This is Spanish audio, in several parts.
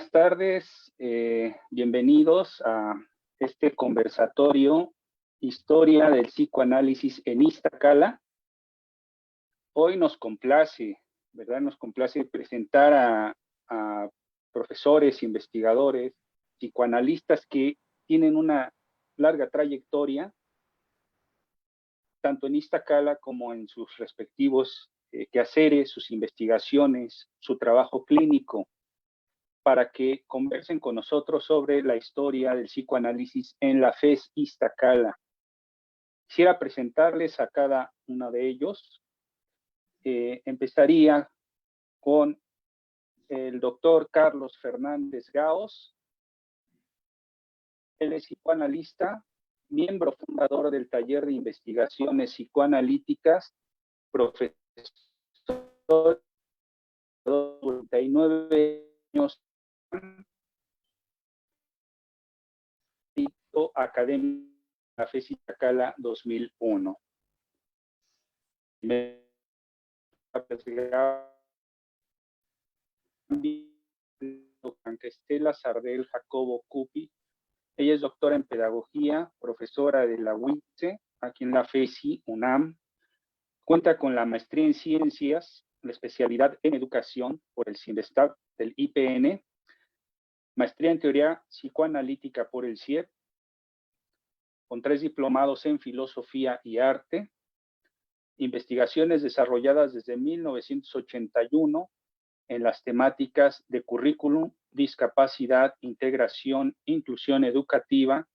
buenas tardes. Bienvenidos a este conversatorio Historia del Psicoanálisis en Iztacala. Hoy nos complace, ¿verdad? Nos complace presentar a profesores, investigadores, psicoanalistas que tienen una larga trayectoria, tanto en Iztacala como en sus respectivos quehaceres, sus investigaciones, su trabajo clínico, para que conversen con nosotros sobre la historia del psicoanálisis en la FES Iztacala. Quisiera presentarles a cada uno de ellos. Empezaría con el doctor Carlos Fernández Gaos. Él es psicoanalista, miembro fundador del taller de investigaciones psicoanalíticas, profesor de 39 años, académico de la FES Iztacala 2001. Estela Sardel Jacobo Cupi. Ella es doctora en pedagogía, profesora de la UITSE, aquí en la FESI UNAM. Cuenta con la maestría en ciencias, la especialidad en educación por el CINDESTAD del IPN, maestría en teoría psicoanalítica por el CIEP, con 3 diplomados en filosofía y arte, investigaciones desarrolladas desde 1981 en las temáticas de currículum, discapacidad, integración, inclusión educativa,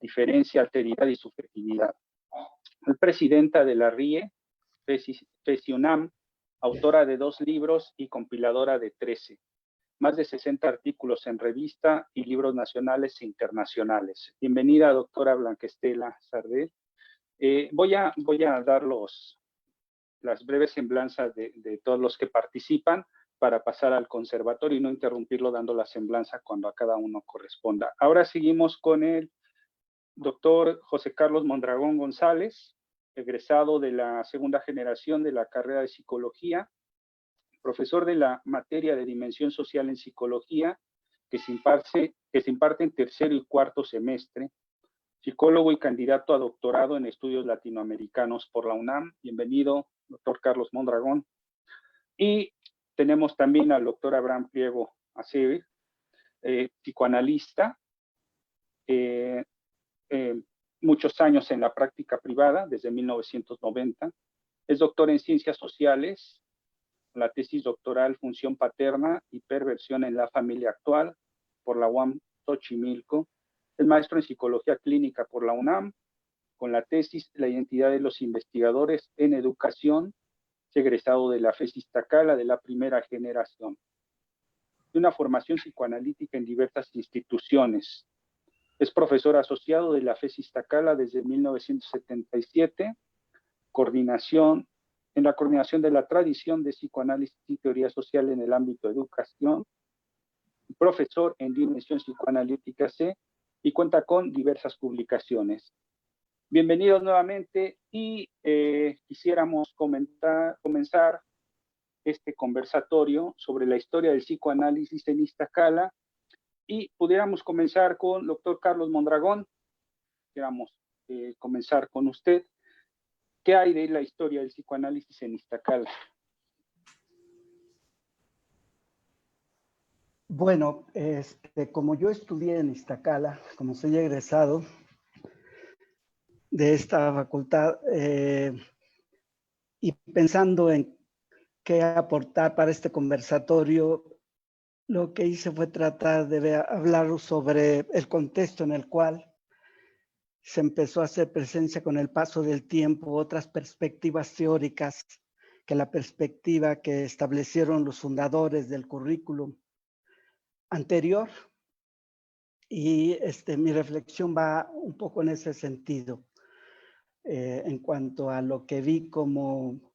diferencia, alteridad y subjetividad. Es presidenta de la RIE, FESI UNAM, autora de 2 libros y compiladora de 13. Más de 60 artículos en revista y libros nacionales e internacionales. Bienvenida, doctora Blanca Estela Sardel. Voy a dar las breves semblanzas de todos los que participan para pasar al conservatorio y no interrumpirlo dando la semblanza cuando a cada uno corresponda. Ahora seguimos con el doctor José Carlos Mondragón González, egresado de la segunda generación de la carrera de psicología, profesor de la materia de dimensión social en psicología, que se imparte en tercero y cuarto semestre, psicólogo y candidato a doctorado en estudios latinoamericanos por la UNAM. Bienvenido, doctor Carlos Mondragón. Y tenemos también al doctor Abraham Pliego Aceves, psicoanalista, muchos años en la práctica privada, desde 1990. Es doctor en ciencias sociales, la tesis doctoral Función paterna y perversión en la familia actual por la UAM Xochimilco. Es maestro en psicología clínica por la UNAM, con la tesis La identidad de los investigadores en educación. Es egresado de la FES Iztacala de la primera generación. De una formación psicoanalítica en diversas instituciones. Es profesor asociado de la FES Iztacala desde 1977, en la coordinación de la tradición de psicoanálisis y teoría social en el ámbito de educación, profesor en Dimensión Psicoanalítica C, y cuenta con diversas publicaciones. Bienvenidos nuevamente y quisiéramos comenzar este conversatorio sobre la historia del psicoanálisis en Iztacala y pudiéramos comenzar con el doctor Carlos Mondragón. Quisiéramos comenzar con usted. ¿Qué hay de la historia del psicoanálisis en Iztacala? Bueno, como yo estudié en Iztacala, como soy egresado de esta facultad, y pensando en qué aportar para este conversatorio, lo que hice fue tratar de hablar sobre el contexto en el cual se empezó a hacer presencia con el paso del tiempo otras perspectivas teóricas que la perspectiva que establecieron los fundadores del currículum anterior, y mi reflexión va un poco en ese sentido, en cuanto a lo que vi como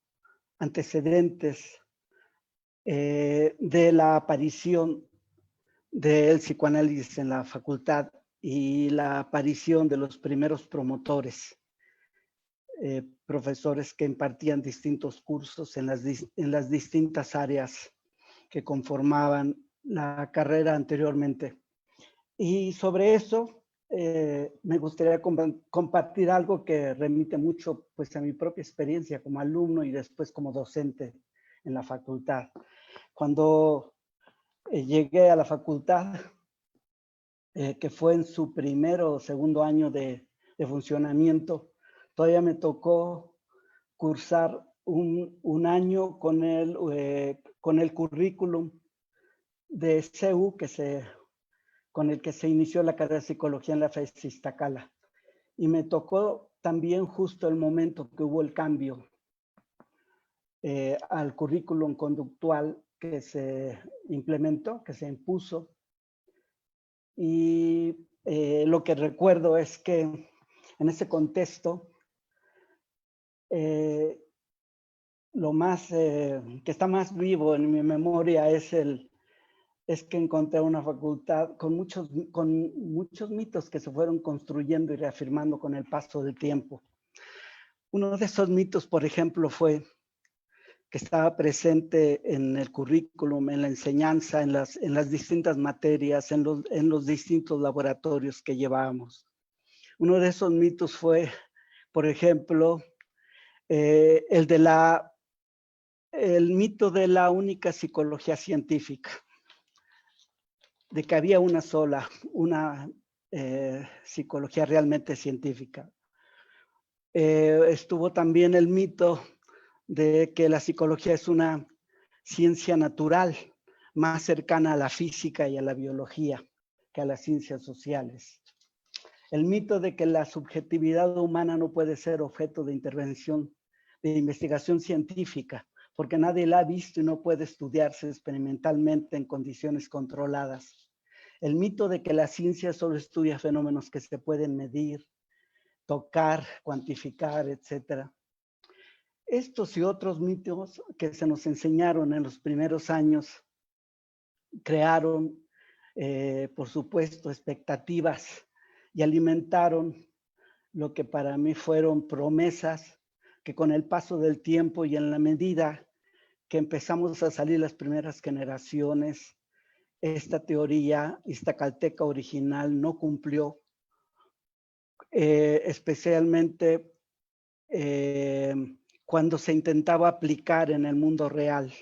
antecedentes de la aparición del psicoanálisis en la facultad y la aparición de los primeros promotores, profesores que impartían distintos cursos en las distintas áreas que conformaban la carrera anteriormente. Y sobre eso me gustaría compartir algo que remite mucho pues, a mi propia experiencia como alumno y después como docente en la facultad. Cuando llegué a la facultad, que fue en su primero o segundo año de funcionamiento, todavía me tocó cursar un año con el currículum de CEU con el que se inició la carrera de psicología en la FES Iztacala. Y me tocó también justo el momento que hubo el cambio al currículum conductual que se implementó, que se impuso. Y lo que recuerdo es que en ese contexto, lo más que está más vivo en mi memoria es que encontré una facultad con muchos mitos que se fueron construyendo y reafirmando con el paso del tiempo. Uno de esos mitos, por ejemplo, fue que estaba presente en el currículum, en la enseñanza, en las distintas materias, en los distintos laboratorios que llevábamos. Uno de esos mitos fue, por ejemplo, el mito de la única psicología científica, de que había una sola, psicología realmente científica. Estuvo también el mito de que la psicología es una ciencia natural, más cercana a la física y a la biología que a las ciencias sociales. El mito de que la subjetividad humana no puede ser objeto de intervención, de investigación científica, porque nadie la ha visto y no puede estudiarse experimentalmente en condiciones controladas. El mito de que la ciencia solo estudia fenómenos que se pueden medir, tocar, cuantificar, etc. Estos y otros mitos que se nos enseñaron en los primeros años crearon, por supuesto, expectativas y alimentaron lo que para mí fueron promesas que con el paso del tiempo y en la medida que empezamos a salir las primeras generaciones, esta teoría iztacalteca original no cumplió, especialmente cuando se intentaba aplicar en el mundo real.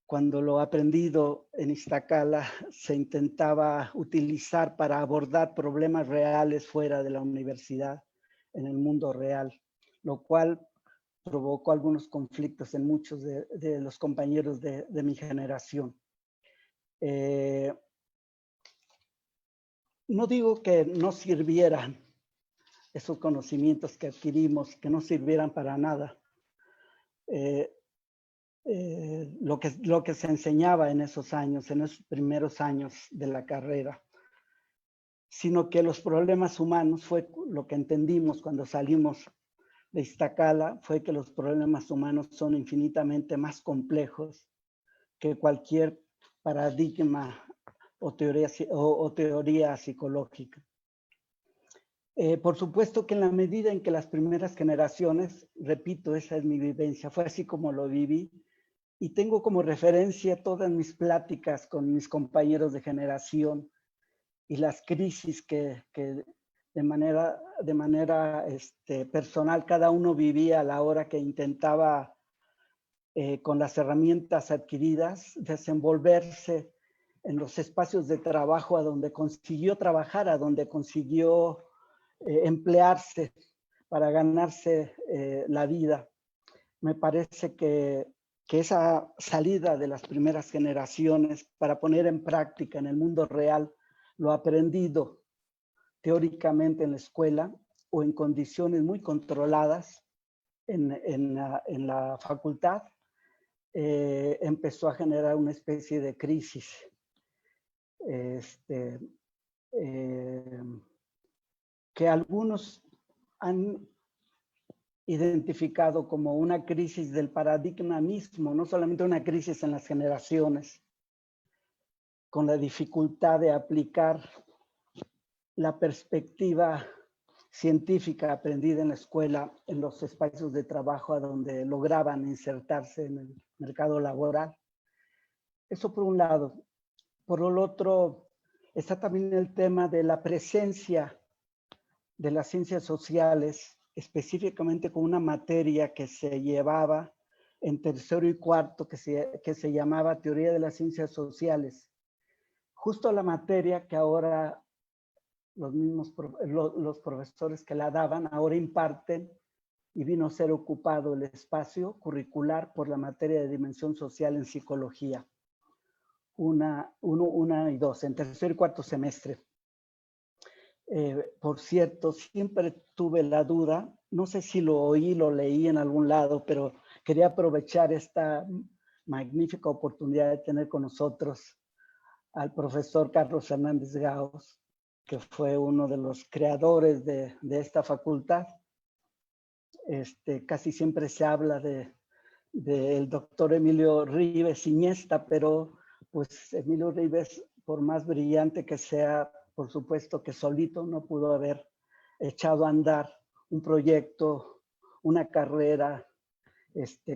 Cuando lo aprendido en Iztacala se intentaba utilizar para abordar problemas reales fuera de la universidad, en el mundo real, lo cual provocó algunos conflictos en muchos de los compañeros de mi generación. No digo que no sirvieran esos conocimientos que adquirimos, que no sirvieran para nada. Lo que se enseñaba en esos años, en esos primeros años de la carrera, sino que los problemas humanos fue lo que entendimos cuando salimos de Iztacala, fue que los problemas humanos son infinitamente más complejos que cualquier paradigma o teoría psicológica. Por supuesto que en la medida en que las primeras generaciones, repito, esa es mi vivencia, fue así como lo viví, y tengo como referencia todas mis pláticas con mis compañeros de generación y las crisis que de manera personal cada uno vivía a la hora que intentaba, con las herramientas adquiridas, desenvolverse en los espacios de trabajo a donde consiguió trabajar, a donde consiguió emplearse para ganarse la vida. Me parece que esa salida de las primeras generaciones para poner en práctica en el mundo real lo aprendido teóricamente en la escuela o en condiciones muy controladas en la facultad, empezó a generar una especie de crisis que algunos han identificado como una crisis del paradigma mismo, no solamente una crisis en las generaciones, con la dificultad de aplicar la perspectiva científica aprendida en la escuela en los espacios de trabajo a donde lograban insertarse en el mercado laboral. Eso por un lado. por el otro, está también el tema de la presencia de las ciencias sociales, específicamente con una materia que se llevaba en tercero y cuarto, que se llamaba Teoría de las Ciencias Sociales. Justo la materia que ahora los profesores que la daban ahora imparten, y vino a ser ocupado el espacio curricular por la materia de dimensión social en psicología. Una y dos, en tercer y cuarto semestre. Por cierto, siempre tuve la duda, no sé si lo oí, lo leí en algún lado, pero quería aprovechar esta magnífica oportunidad de tener con nosotros al profesor Carlos Fernández Gaos, que fue uno de los creadores de esta facultad. Casi siempre se habla del doctor Emilio Ribes Iniesta, pero pues Emilio Ribes, por más brillante que sea, por supuesto que solito no pudo haber echado a andar un proyecto, una carrera,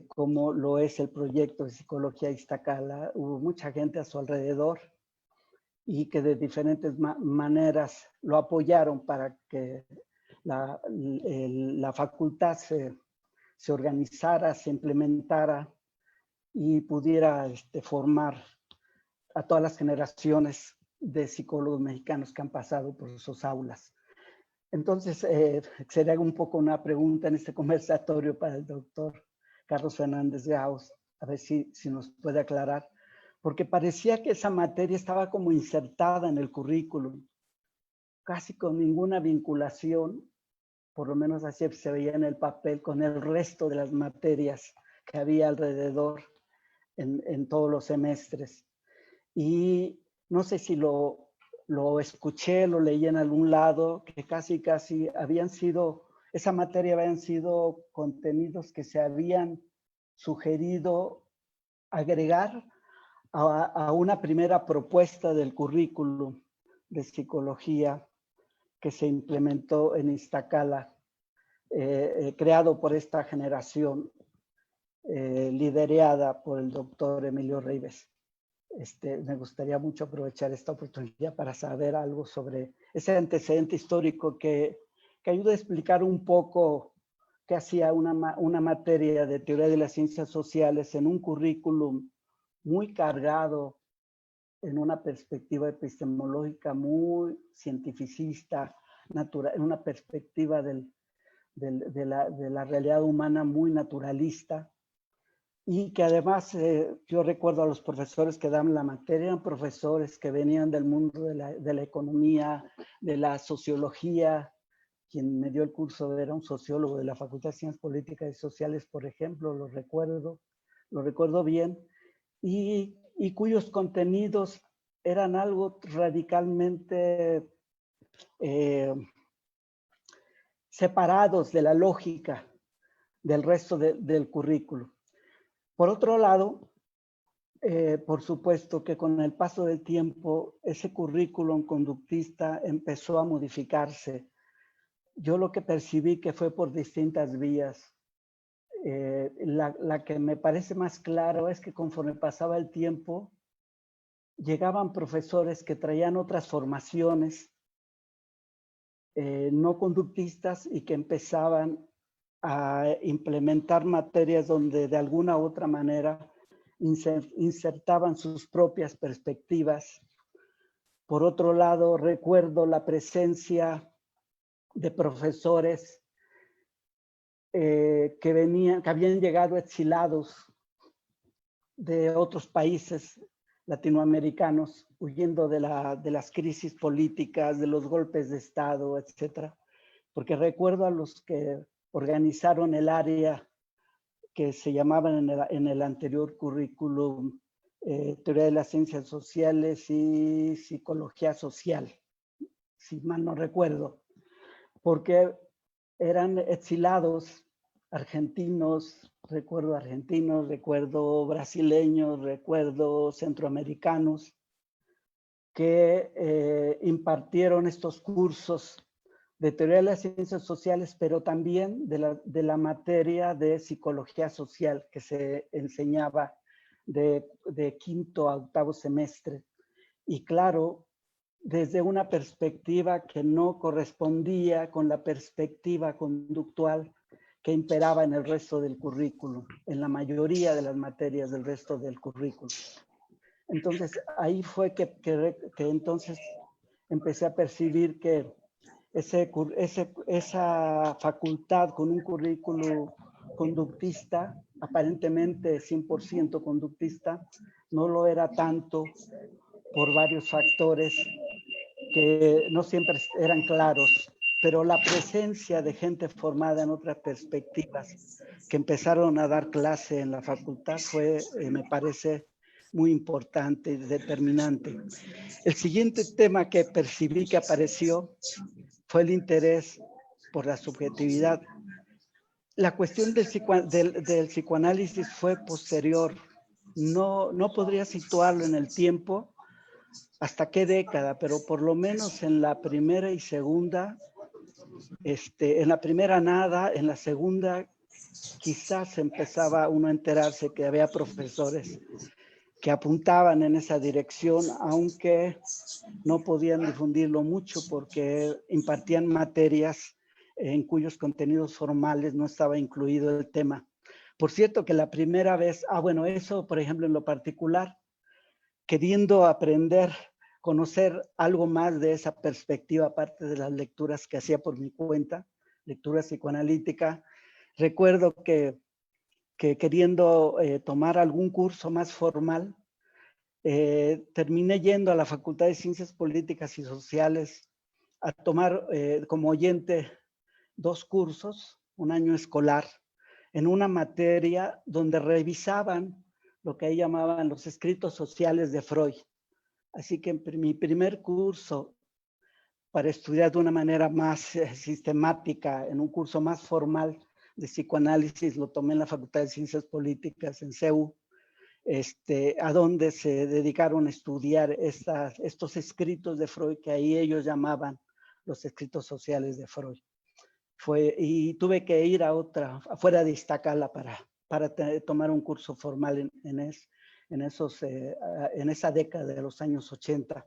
como lo es el proyecto de Psicología Iztacala. Hubo mucha gente a su alrededor y que de diferentes maneras lo apoyaron para que la facultad se organizara, se implementara y pudiera formar a todas las generaciones de psicólogos mexicanos que han pasado por sus aulas. Entonces, sería un poco una pregunta en este conversatorio para el doctor Carlos Fernández Gaos, a ver si nos puede aclarar, porque parecía que esa materia estaba como insertada en el currículum, casi con ninguna vinculación, por lo menos así se veía en el papel, con el resto de las materias que había alrededor en todos los semestres. Y no sé si lo escuché, lo leí en algún lado, que casi esa materia habían sido contenidos que se habían sugerido agregar a una primera propuesta del currículum de psicología que se implementó en Iztacala, creado por esta generación, liderada por el doctor Emilio Ribes. Me gustaría mucho aprovechar esta oportunidad para saber algo sobre ese antecedente histórico que ayuda a explicar un poco qué hacía una materia de teoría de las ciencias sociales en un currículum muy cargado en una perspectiva epistemológica muy cientificista, en una perspectiva de la realidad humana muy naturalista, y que además yo recuerdo a los profesores que dan la materia, eran profesores que venían del mundo de la economía, de la sociología. Quien me dio el curso era un sociólogo de la Facultad de Ciencias Políticas y Sociales, por ejemplo, lo recuerdo bien, y cuyos contenidos eran algo radicalmente separados de la lógica del resto del currículo. Por otro lado, por supuesto que con el paso del tiempo, ese currículum conductista empezó a modificarse. Yo lo que percibí que fue por distintas vías. La que me parece más claro es que conforme pasaba el tiempo, llegaban profesores que traían otras formaciones no conductistas y que empezaban a implementar materias donde de alguna u otra manera insertaban sus propias perspectivas. Por otro lado, recuerdo la presencia de profesores que habían llegado exilados de otros países latinoamericanos, huyendo de las crisis políticas, de los golpes de Estado, etcétera. Porque recuerdo a los que organizaron el área que se llamaban en el anterior currículum Teoría de las Ciencias Sociales y Psicología Social, si mal no recuerdo, porque eran exilados argentinos, recuerdo brasileños, recuerdo centroamericanos, que impartieron estos cursos de teoría de las ciencias sociales, pero también de la materia de psicología social que se enseñaba de quinto a octavo semestre. y claro, desde una perspectiva que no correspondía con la perspectiva conductual que imperaba en el resto del currículum, en la mayoría de las materias del resto del currículum. Entonces, ahí fue que entonces empecé a percibir que esa facultad con un currículo conductista, aparentemente 100% conductista, no lo era tanto por varios factores que no siempre eran claros, pero la presencia de gente formada en otras perspectivas que empezaron a dar clase en la facultad fue, me parece, muy importante y determinante. El siguiente tema que percibí que apareció fue el interés por la subjetividad. La cuestión del psicoanálisis fue posterior. No podría situarlo en el tiempo, hasta qué década, pero por lo menos en la primera y segunda, en la primera nada, en la segunda quizás empezaba uno a enterarse que había profesores que apuntaban en esa dirección, aunque no podían difundirlo mucho porque impartían materias en cuyos contenidos formales no estaba incluido el tema. Por cierto que la primera vez, bueno, eso por ejemplo en lo particular, queriendo aprender, conocer algo más de esa perspectiva, aparte de las lecturas que hacía por mi cuenta, lectura psicoanalítica, recuerdo que queriendo tomar algún curso más formal, terminé yendo a la Facultad de Ciencias Políticas y Sociales a tomar como oyente 2 cursos, un año escolar, en una materia donde revisaban lo que ahí llamaban los escritos sociales de Freud. Así que en mi primer curso, para estudiar de una manera más sistemática, en un curso más formal de psicoanálisis, lo tomé en la Facultad de Ciencias Políticas en CEU, a donde se dedicaron a estudiar estos escritos de Freud, que ahí ellos llamaban los escritos sociales de Freud. Y tuve que ir afuera de Iztacala para tomar un curso formal en esa década de los años 80.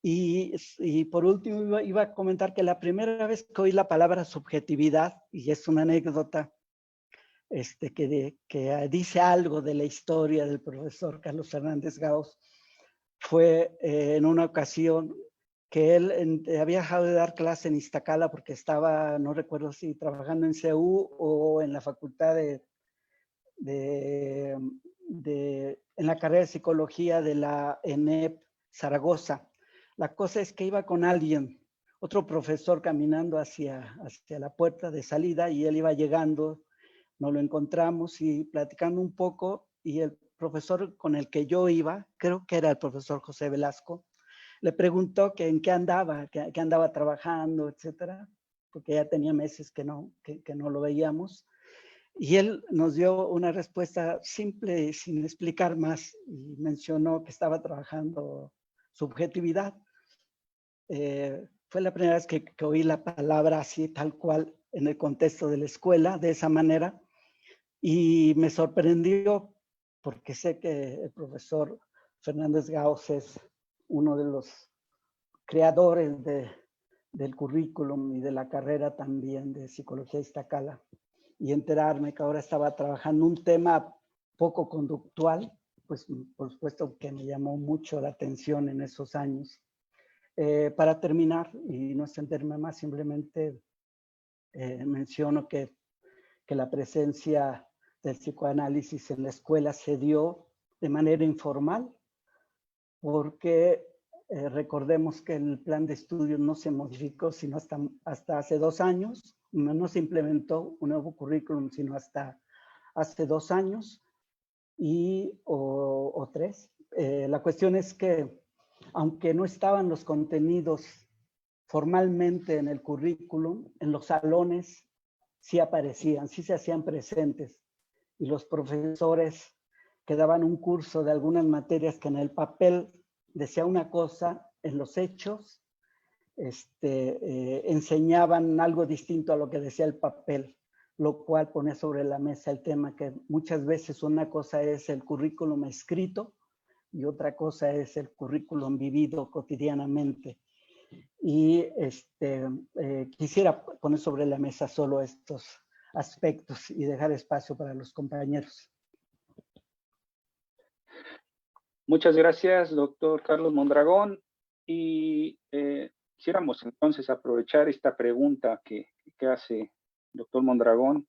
Y por último iba a comentar que la primera vez que oí la palabra subjetividad, y es una anécdota, que dice algo de la historia del profesor Carlos Fernández Gauss, fue en una ocasión que él había dejado de dar clase en Iztacala porque estaba, no recuerdo si trabajando en CEU o en la facultad en la carrera de psicología de la ENEP Zaragoza. La cosa es que iba con alguien, otro profesor, caminando hacia la puerta de salida, y él iba llegando, nos lo encontramos y platicando un poco, y el profesor con el que yo iba, creo que era el profesor José Velasco, le preguntó que en qué andaba, que andaba trabajando, etcétera, porque ya tenía meses que no lo veíamos. Y él nos dio una respuesta simple, sin explicar más, y mencionó que estaba trabajando subjetividad. Fue la primera vez que oí la palabra así, tal cual, en el contexto de la escuela, de esa manera, y me sorprendió, porque sé que el profesor Fernández Gauss es uno de los creadores del currículum y de la carrera también de Psicología Iztacala, y enterarme que ahora estaba trabajando un tema poco conductual, pues por supuesto que me llamó mucho la atención en esos años. Para terminar, y no extenderme más, simplemente menciono que la presencia del psicoanálisis en la escuela se dio de manera informal, porque recordemos que el plan de estudios no se modificó sino hasta hace 2 años, no se implementó un nuevo currículum sino hasta hace 2 años o 3. La cuestión es que, aunque no estaban los contenidos formalmente en el currículum, en los salones sí aparecían, sí se hacían presentes, y los profesores que daban un curso de algunas materias que en el papel decía una cosa, en los hechos enseñaban algo distinto a lo que decía el papel, lo cual pone sobre la mesa el tema que muchas veces una cosa es el currículum escrito y otra cosa es el currículum vivido cotidianamente. Y quisiera poner sobre la mesa solo estos aspectos y dejar espacio para los compañeros. Muchas gracias, doctor Carlos Mondragón. Y quisiéramos entonces aprovechar esta pregunta que hace el doctor Mondragón.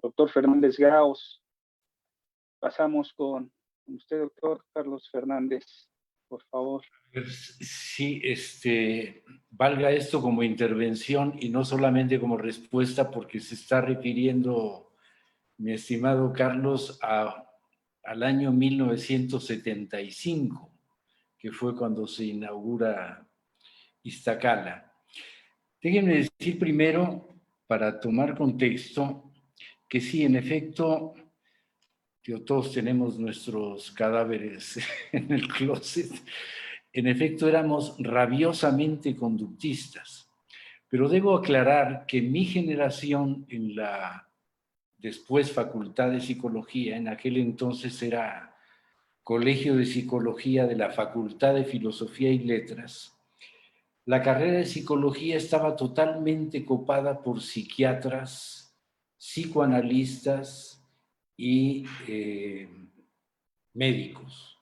Doctor Fernández Graus, pasamos con usted, doctor Carlos Fernández, por favor. Sí, valga esto como intervención y no solamente como respuesta, porque se está refiriendo, mi estimado Carlos, al año 1975, que fue cuando se inaugura Iztacala. Déjenme decir primero, para tomar contexto, que sí, en efecto, todos tenemos nuestros cadáveres en el closet. En efecto, éramos rabiosamente conductistas. Pero debo aclarar que mi generación en la después Facultad de Psicología, en aquel entonces era Colegio de Psicología de la Facultad de Filosofía y Letras, la carrera de Psicología estaba totalmente copada por psiquiatras, psicoanalistas y médicos.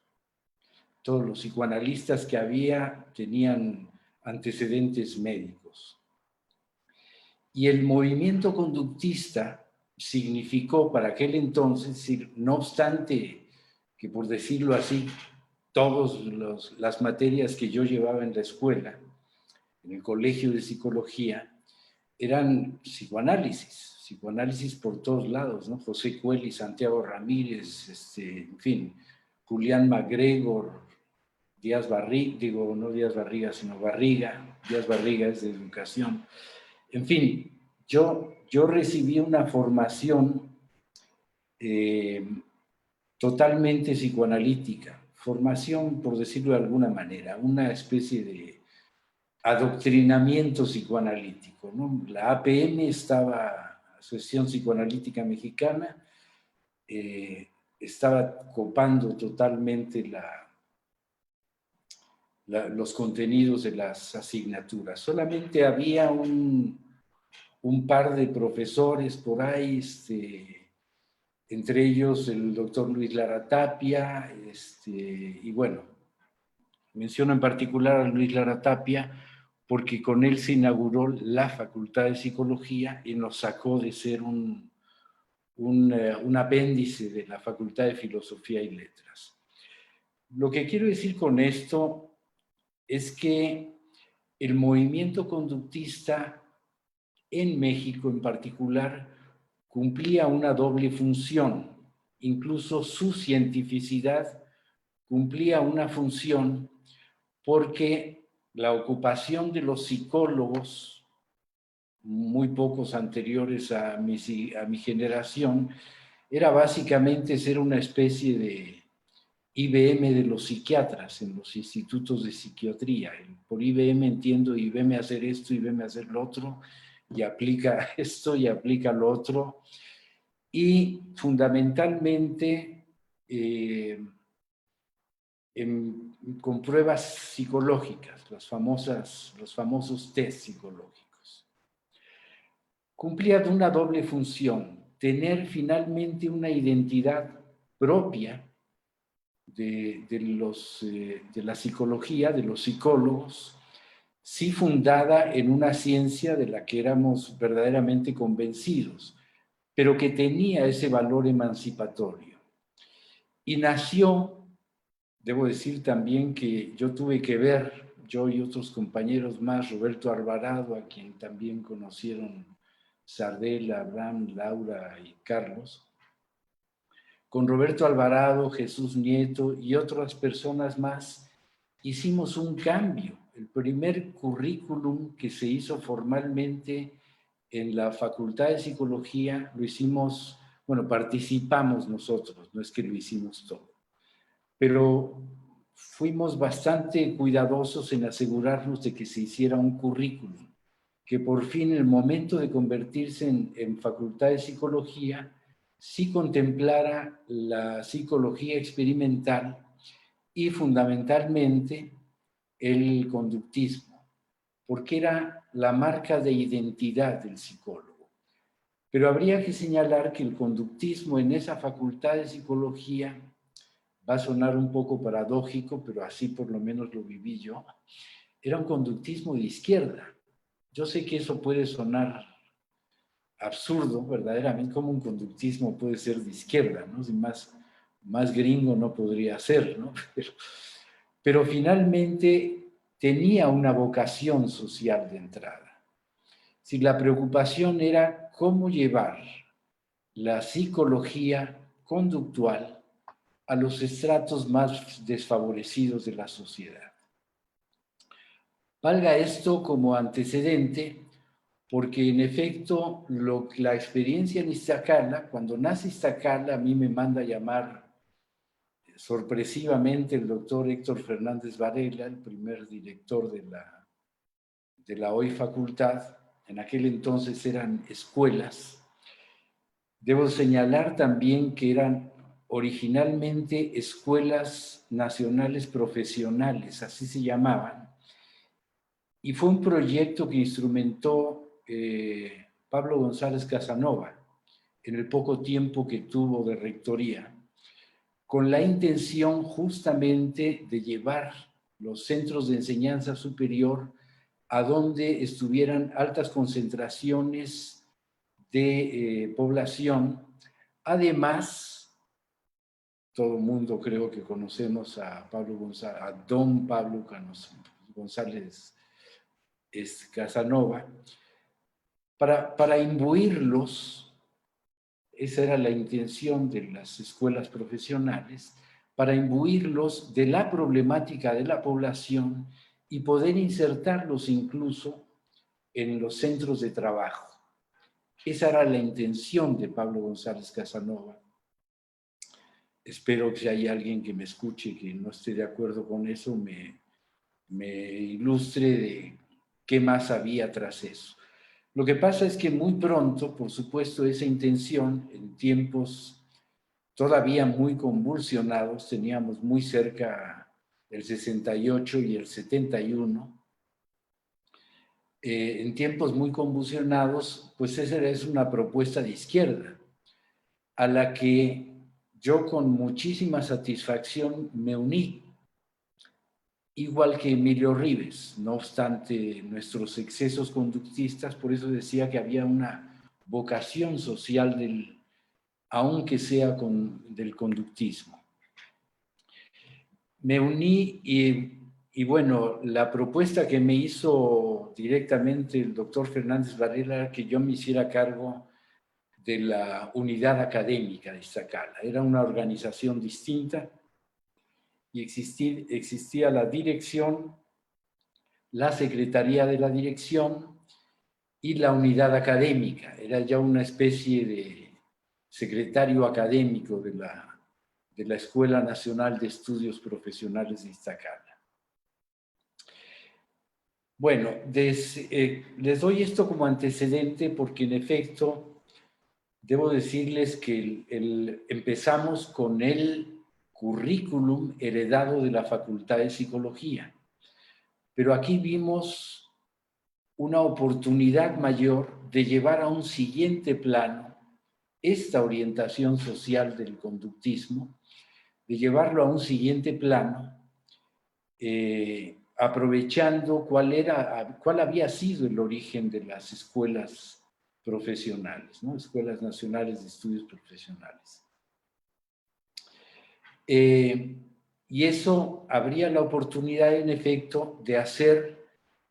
Todos los psicoanalistas que había tenían antecedentes médicos. Y el movimiento conductista significó para aquel entonces, no obstante que, por decirlo así, todas las materias que yo llevaba en la escuela, en el colegio de psicología, eran psicoanálisis por todos lados, ¿no? José Cueli, Santiago Ramírez, en fin, Julián MacGregor, Díaz Barriga, no Díaz Barriga, sino Barriga, Díaz Barriga es de educación. En fin, yo recibí una formación totalmente psicoanalítica, formación, por decirlo de alguna manera, una especie de adoctrinamiento psicoanalítico, ¿no? La APM estaba, Asociación Psicoanalítica Mexicana, estaba copando totalmente los contenidos de las asignaturas. Solamente había un par de profesores por ahí, entre ellos el doctor Luis Lara Tapia, y bueno, menciono en particular a Luis Lara Tapia porque con él se inauguró la Facultad de Psicología y nos sacó de ser un apéndice de la Facultad de Filosofía y Letras. Lo que quiero decir con esto es que el movimiento conductista en México en particular cumplía una doble función. Incluso su cientificidad cumplía una función porque la ocupación de los psicólogos, muy pocos anteriores a mi generación, era básicamente ser una especie de IBM de los psiquiatras en los institutos de psiquiatría. Por IBM entiendo, IBM hacer esto, IBM hacer lo otro, y aplica esto y aplica lo otro. Y fundamentalmente con pruebas psicológicas, los famosos test psicológicos. Cumplía una doble función, tener finalmente una identidad propia de la psicología, de los psicólogos, sí fundada en una ciencia de la que éramos verdaderamente convencidos, pero que tenía ese valor emancipatorio. Y nació, debo decir también que yo tuve que ver, yo y otros compañeros más, Roberto Alvarado, a quien también conocieron Sardela, Abraham, Laura y Carlos, con Roberto Alvarado, Jesús Nieto y otras personas más, hicimos un cambio. El primer currículum que se hizo formalmente en la Facultad de Psicología lo hicimos, bueno, participamos nosotros, no es que lo hicimos todo, pero fuimos bastante cuidadosos en asegurarnos de que se hiciera un currículum, que por fin en el momento de convertirse en Facultad de Psicología, sí contemplara la psicología experimental y fundamentalmente el conductismo, porque era la marca de identidad del psicólogo. Pero habría que señalar que el conductismo en esa facultad de psicología, va a sonar un poco paradójico, pero así por lo menos lo viví yo, era un conductismo de izquierda. Yo sé que eso puede sonar absurdo, verdaderamente, como un conductismo puede ser de izquierda, ¿no? Si más gringo no podría ser, ¿no? Pero finalmente tenía una vocación social de entrada. Si la preocupación era cómo llevar la psicología conductual a los estratos más desfavorecidos de la sociedad. Valga esto como antecedente, porque en efecto la experiencia en Iztacala, cuando nace Iztacala, a mí me manda a llamar sorpresivamente el doctor Héctor Fernández Varela, el primer director de la hoy facultad. En aquel entonces eran escuelas. Debo señalar también que eran originalmente escuelas nacionales profesionales, así se llamaban, y fue un proyecto que instrumentó Pablo González Casanova en el poco tiempo que tuvo de rectoría, con la intención justamente de llevar los centros de enseñanza superior a donde estuvieran altas concentraciones de población. Además, todo el mundo creo que conocemos a don Pablo González Casanova, para imbuirlos, esa era la intención de las escuelas profesionales, para imbuirlos de la problemática de la población y poder insertarlos incluso en los centros de trabajo. Esa era la intención de Pablo González Casanova. Espero que si hay alguien que me escuche que no esté de acuerdo con eso, me ilustre de qué más había tras eso. Lo que pasa es que muy pronto, por supuesto, esa intención, en tiempos todavía muy convulsionados, teníamos muy cerca el 68 y el 71, en tiempos muy convulsionados, pues esa es una propuesta de izquierda, a la que yo con muchísima satisfacción me uní, igual que Emilio Rives, no obstante nuestros excesos conductistas. Por eso decía que había una vocación social aunque sea del conductismo. Me uní y bueno, la propuesta que me hizo directamente el doctor Fernández Varela era que yo me hiciera cargo de la unidad académica de Iztacala. Era una organización distinta y existía la dirección, la secretaría de la dirección y la unidad académica. Era ya una especie de secretario académico de la Escuela Nacional de Estudios Profesionales de Iztacala. Bueno, les doy esto como antecedente porque en efecto debo decirles que empezamos con el currículum heredado de la Facultad de Psicología, pero aquí vimos una oportunidad mayor de llevar a un siguiente plano esta orientación social del conductismo, de llevarlo a un siguiente plano, aprovechando cuál había sido el origen de las escuelas profesionales, ¿no? Escuelas Nacionales de Estudios Profesionales. Y eso habría la oportunidad, en efecto, de hacer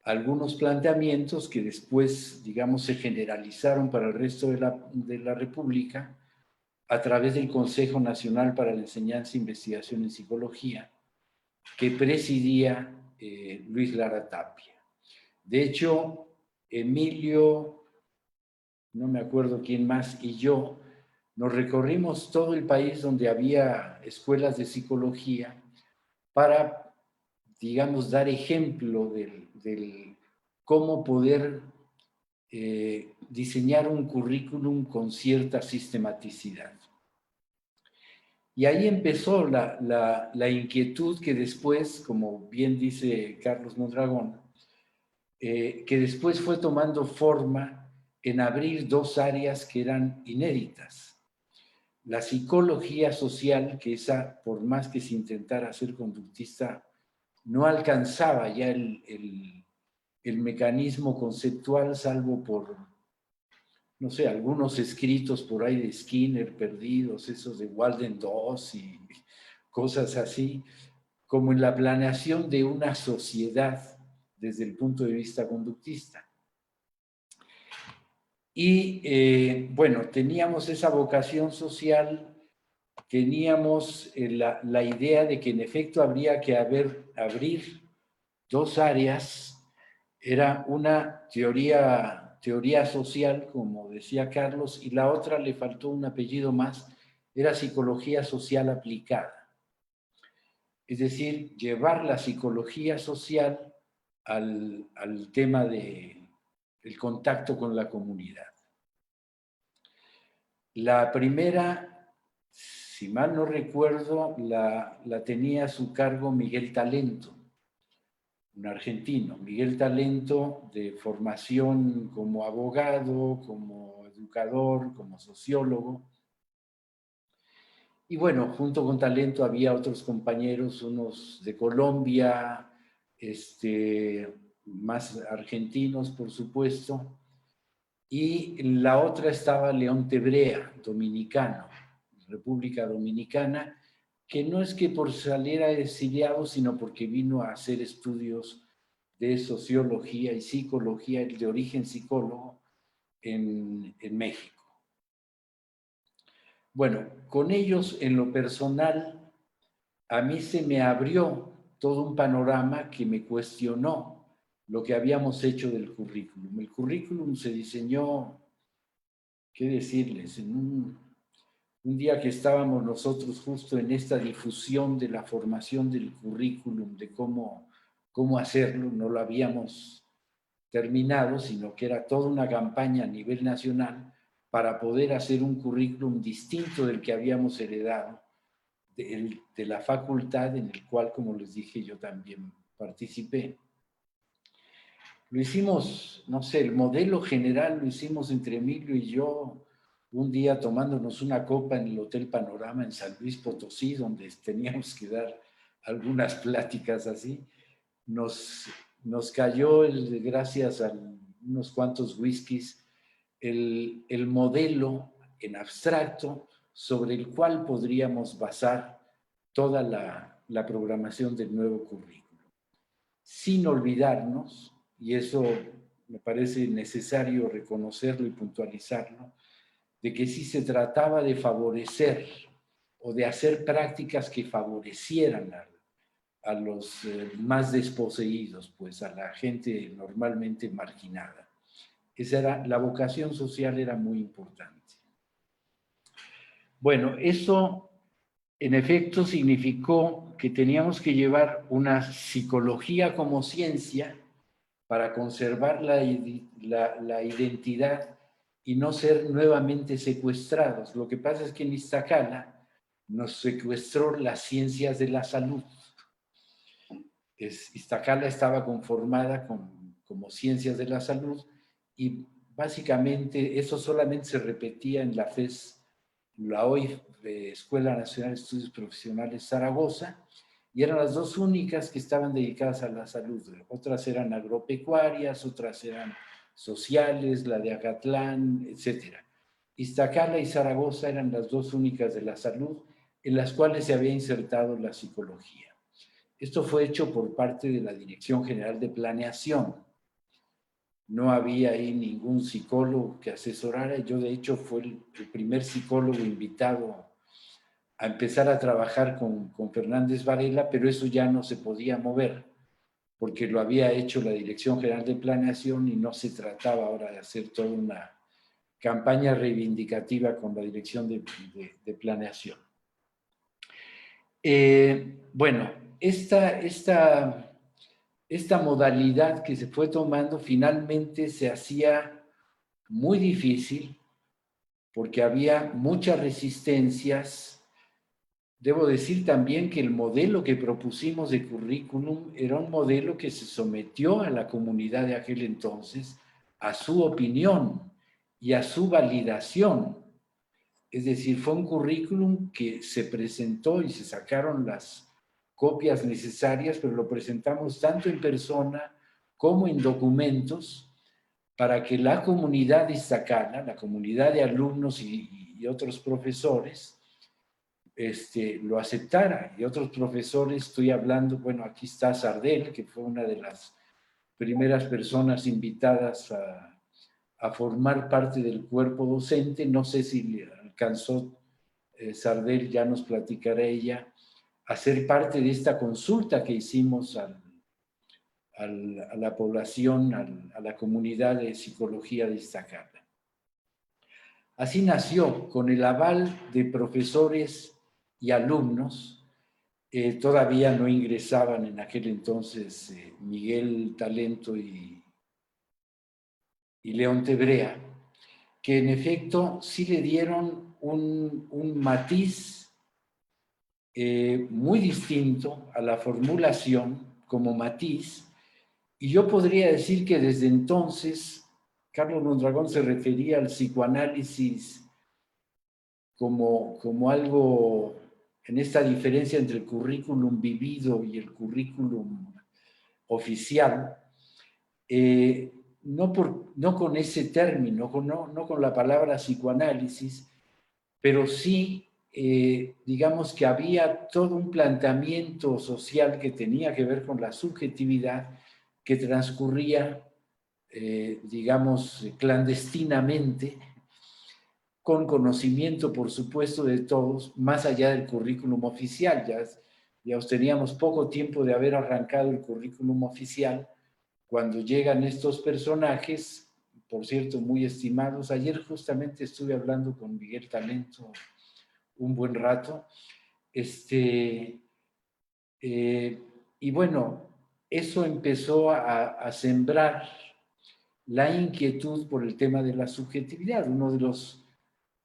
algunos planteamientos que después, digamos, se generalizaron para el resto de la República a través del Consejo Nacional para la Enseñanza e Investigación en Psicología, que presidía Luis Lara Tapia. De hecho, Emilio, no me acuerdo quién más, y yo, nos recorrimos todo el país donde había escuelas de psicología para, digamos, dar ejemplo del cómo poder diseñar un currículum con cierta sistematicidad. Y ahí empezó la inquietud que después, como bien dice Carlos Mondragón, que después fue tomando forma en abrir dos áreas que eran inéditas. La psicología social, que esa, por más que se intentara ser conductista, no alcanzaba ya el mecanismo conceptual, salvo por, no sé, algunos escritos por ahí de Skinner perdidos, esos de Walden 2 y cosas así, como en la planeación de una sociedad desde el punto de vista conductista. Y bueno, teníamos esa vocación social, teníamos la idea de que en efecto habría que abrir dos áreas. Era una teoría social, como decía Carlos, y la otra le faltó un apellido más, era psicología social aplicada. Es decir, llevar la psicología social al tema del contacto con la comunidad. La primera, si mal no recuerdo, la tenía a su cargo Miguel Talento, un argentino. Miguel Talento, de formación como abogado, como educador, como sociólogo. Y bueno, junto con Talento había otros compañeros, unos de Colombia, más argentinos, por supuesto. Y la otra estaba León Tebrea, dominicano, República Dominicana, que no es que por salir a exiliado, sino porque vino a hacer estudios de sociología y psicología, de origen psicólogo, en México. Bueno, con ellos en lo personal, a mí se me abrió todo un panorama que me cuestionó lo que habíamos hecho del currículum. El currículum se diseñó, ¿qué decirles? En un día que estábamos nosotros justo en esta difusión de la formación del currículum, de cómo hacerlo, no lo habíamos terminado, sino que era toda una campaña a nivel nacional para poder hacer un currículum distinto del que habíamos heredado de la facultad, en el cual, como les dije, yo también participé. Lo hicimos, no sé, el modelo general lo hicimos entre Emilio y yo, un día tomándonos una copa en el Hotel Panorama en San Luis Potosí, donde teníamos que dar algunas pláticas así. Nos cayó, gracias a unos cuantos whiskies, el modelo en abstracto sobre el cual podríamos basar toda la programación del nuevo currículo. Sin olvidarnos, y eso me parece necesario reconocerlo y puntualizarlo, de que sí se trataba de favorecer o de hacer prácticas que favorecieran a los más desposeídos, pues a la gente normalmente marginada. La vocación social era muy importante. Bueno, eso en efecto significó que teníamos que llevar una psicología como ciencia para conservar la identidad y no ser nuevamente secuestrados. Lo que pasa es que en Iztacala nos secuestró las ciencias de la salud. Iztacala estaba conformada como ciencias de la salud y básicamente eso solamente se repetía en la FES, la hoy Escuela Nacional de Estudios Profesionales Zaragoza, y eran las dos únicas que estaban dedicadas a la salud. Otras eran agropecuarias, otras eran sociales, la de Acatlán, etc. Iztacala y Zaragoza eran las dos únicas de la salud en las cuales se había insertado la psicología. Esto fue hecho por parte de la Dirección General de Planeación. No había ahí ningún psicólogo que asesorara. Yo, de hecho, fui el primer psicólogo invitado a empezar a trabajar con Fernández Varela, pero eso ya no se podía mover, porque lo había hecho la Dirección General de Planeación y no se trataba ahora de hacer toda una campaña reivindicativa con la Dirección de Planeación. Bueno, esta modalidad que se fue tomando finalmente se hacía muy difícil porque había muchas resistencias debo decir también que el modelo que propusimos de currículum era un modelo que se sometió a la comunidad de aquel entonces, a su opinión y a su validación. Es decir, fue un currículum que se presentó y se sacaron las copias necesarias, pero lo presentamos tanto en persona como en documentos para que la comunidad iztacana, la comunidad de alumnos y otros profesores, lo aceptara. Y otros profesores, estoy hablando, bueno, aquí está Sardel, que fue una de las primeras personas invitadas a formar parte del cuerpo docente. No sé si le alcanzó Sardel, ya nos platicará ella, a ser parte de esta consulta que hicimos a la población, a la comunidad de psicología de Iztacala. Así nació, con el aval de profesores y alumnos. Todavía no ingresaban en aquel entonces Miguel Talento y León Tebrea, que en efecto sí le dieron un matiz muy distinto a la formulación como matiz, y yo podría decir que desde entonces Carlos Mondragón se refería al psicoanálisis como algo, en esta diferencia entre el currículum vivido y el currículum oficial, no con ese término, no con la palabra psicoanálisis, pero sí, digamos que había todo un planteamiento social que tenía que ver con la subjetividad que transcurría, digamos, clandestinamente, con conocimiento, por supuesto, de todos, más allá del currículum oficial. Ya teníamos poco tiempo de haber arrancado el currículum oficial cuando llegan estos personajes, por cierto, muy estimados. Ayer justamente estuve hablando con Miguel Talento un buen rato. Y bueno, eso empezó a sembrar la inquietud por el tema de la subjetividad. Uno de los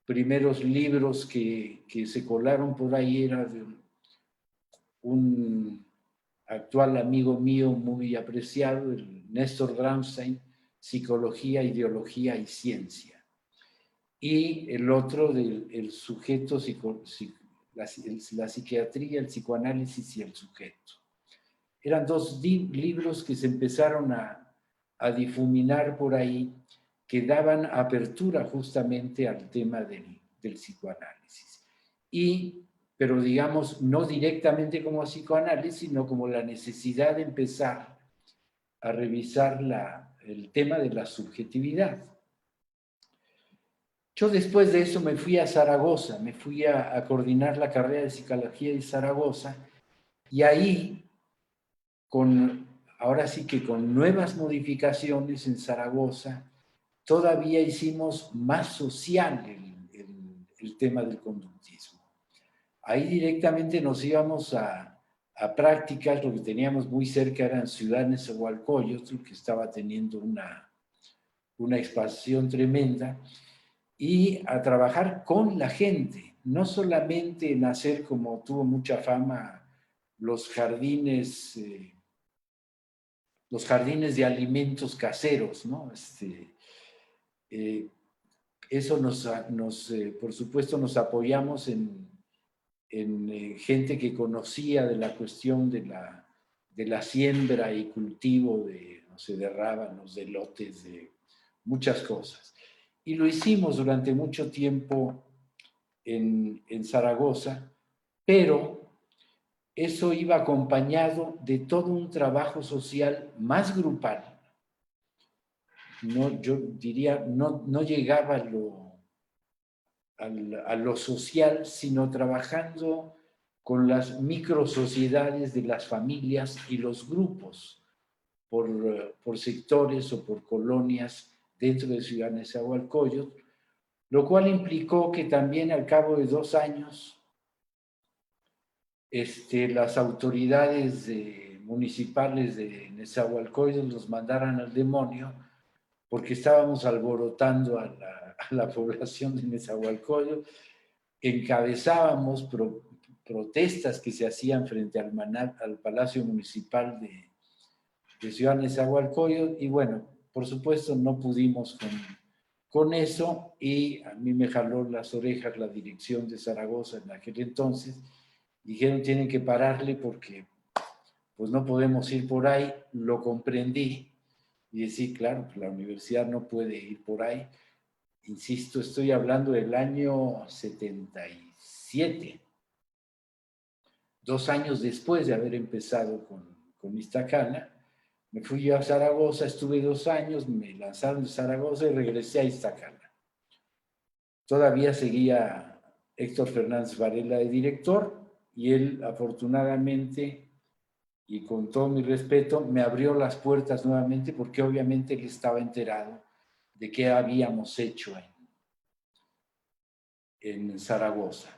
primeros libros que se colaron por ahí era de un actual amigo mío muy apreciado, el Néstor Bramstein, Psicología, Ideología y Ciencia. Y el otro del sujeto, la psiquiatría, el psicoanálisis y el sujeto. Eran dos libros que se empezaron a difuminar por ahí, que daban apertura justamente al tema del psicoanálisis. Pero digamos, no directamente como psicoanálisis, sino como la necesidad de empezar a revisar el tema de la subjetividad. Yo después de eso me fui a Zaragoza, me fui a coordinar la carrera de psicología de Zaragoza, y ahí, ahora sí que con nuevas modificaciones en Zaragoza, todavía hicimos más social el tema del conductismo. Ahí directamente nos íbamos a prácticas. Lo que teníamos muy cerca eran Ciudad Nezahualcóyotl, que estaba teniendo una expansión tremenda, y a trabajar con la gente, no solamente en hacer, como tuvo mucha fama, los jardines de alimentos caseros, ¿no? Eso por supuesto, nos apoyamos en gente que conocía de la cuestión de la siembra y cultivo de rábanos, de elotes, de muchas cosas. Y lo hicimos durante mucho tiempo en Zaragoza, pero eso iba acompañado de todo un trabajo social más grupal. Yo diría, no llegaba a lo social, sino trabajando con las microsociedades de las familias y los grupos por sectores o por colonias dentro de Ciudad Nezahualcóyotl, lo cual implicó que también al cabo de 2 años las autoridades municipales de Nezahualcóyotl nos mandaran al demonio porque estábamos alborotando a la población de Nezahualcóyotl. Encabezábamos protestas que se hacían frente al Palacio Municipal de Ciudad Nezahualcóyotl, y bueno, por supuesto no pudimos con eso, y a mí me jaló las orejas la dirección de Zaragoza en aquel entonces. Dijeron, tienen que pararle porque pues no podemos ir por ahí. Lo comprendí y decía, claro, pues la universidad no puede ir por ahí. Insisto, estoy hablando del año 77, 2 años después de haber empezado con Iztacala. Me fui yo a Zaragoza, estuve 2 años, me lanzaron de Zaragoza y regresé a Iztacala. Todavía seguía Héctor Fernández Varela de director, y él afortunadamente, y con todo mi respeto, me abrió las puertas nuevamente, porque obviamente él estaba enterado de qué habíamos hecho en Zaragoza.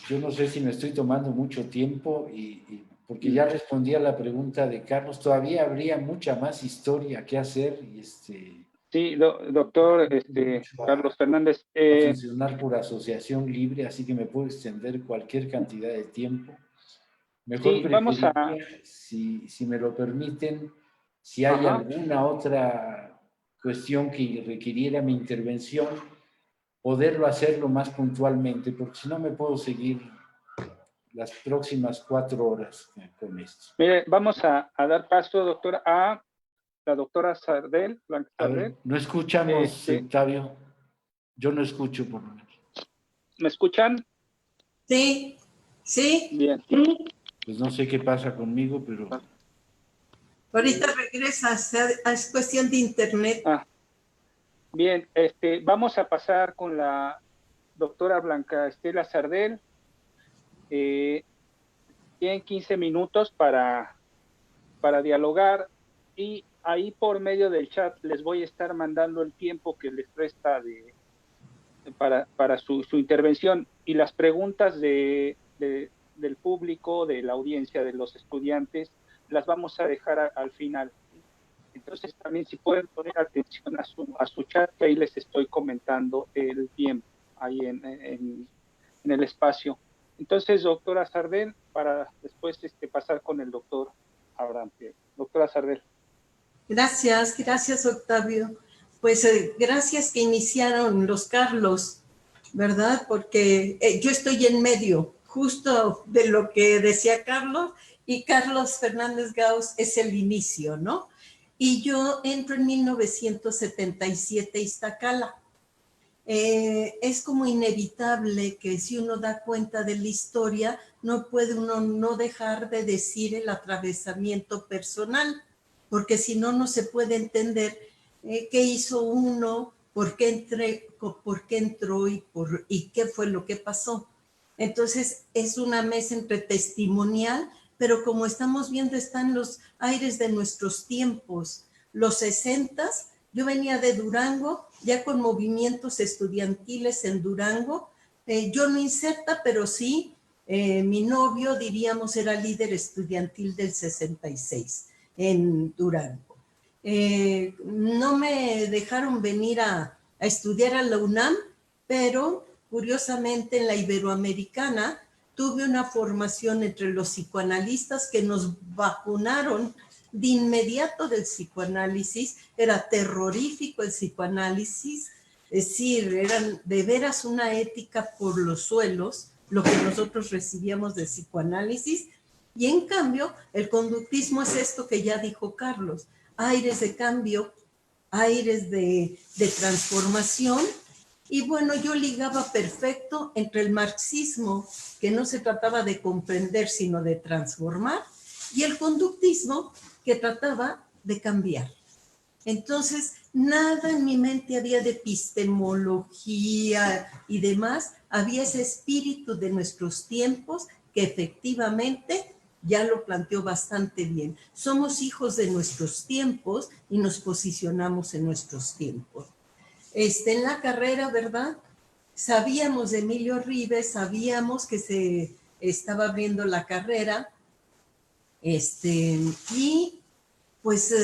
Yo no sé si me estoy tomando mucho tiempo, porque ya respondí a la pregunta de Carlos. Todavía habría mucha más historia que hacer. Sí, doctor Carlos Fernández. A funcionar por asociación libre, así que me puedo extender cualquier cantidad de tiempo. Mejor sí, vamos a... si me lo permiten, si hay alguna otra cuestión que requiriera mi intervención, poderlo hacerlo más puntualmente, porque si no me puedo seguir las próximas 4 horas con esto. Mire, vamos a dar paso, doctor, a la doctora Sardel, Blanca Sardel. A ver, no escuchamos, Octavio. Yo no escucho, por lo menos. ¿Me escuchan? Sí, sí. Bien. Pues no sé qué pasa conmigo, pero... Ahorita regresas, es cuestión de internet. Bien, vamos a pasar con la doctora Blanca Estela Sardel. Tienen 15 minutos para dialogar, y ahí por medio del chat les voy a estar mandando el tiempo que les resta para su intervención, y las preguntas del público, de la audiencia, de los estudiantes, las vamos a dejar al final. Entonces también si pueden poner atención a su chat, que ahí les estoy comentando el tiempo ahí en el espacio. Entonces, doctora Sardel, para después pasar con el doctor Abraham. Doctora Sardel. Gracias, Octavio. Pues gracias que iniciaron los Carlos, ¿verdad? Porque yo estoy en medio, justo de lo que decía Carlos, y Carlos Fernández Gauss es el inicio, ¿no? Y yo entro en 1977 a Iztacala. Es como inevitable que si uno da cuenta de la historia, no puede uno no dejar de decir el atravesamiento personal, porque si no, no se puede entender qué hizo uno, por qué entró y qué fue lo que pasó. Entonces, es una mesa entre testimonial, pero como estamos viendo, están los aires de nuestros tiempos. Los 60s, yo venía de Durango, ya con movimientos estudiantiles en Durango. Yo no inserta, pero sí, mi novio, diríamos, era líder estudiantil del 66 en Durango. No me dejaron venir a estudiar a la UNAM, pero curiosamente en la Iberoamericana tuve una formación entre los psicoanalistas que nos vacunaron de inmediato del psicoanálisis. Era terrorífico el psicoanálisis, es decir, eran de veras una ética por los suelos, lo que nosotros recibíamos del psicoanálisis. Y en cambio, el conductismo es esto que ya dijo Carlos, aires de cambio, aires de transformación. Y bueno, yo ligaba perfecto entre el marxismo, que no se trataba de comprender, sino de transformar, y el conductismo, que trataba de cambiar. Entonces, nada en mi mente había de epistemología y demás, había ese espíritu de nuestros tiempos que efectivamente ya lo planteó bastante bien. Somos hijos de nuestros tiempos y nos posicionamos en nuestros tiempos. En la carrera, ¿verdad? Sabíamos de Emilio Rives, sabíamos que se estaba abriendo la carrera, y pues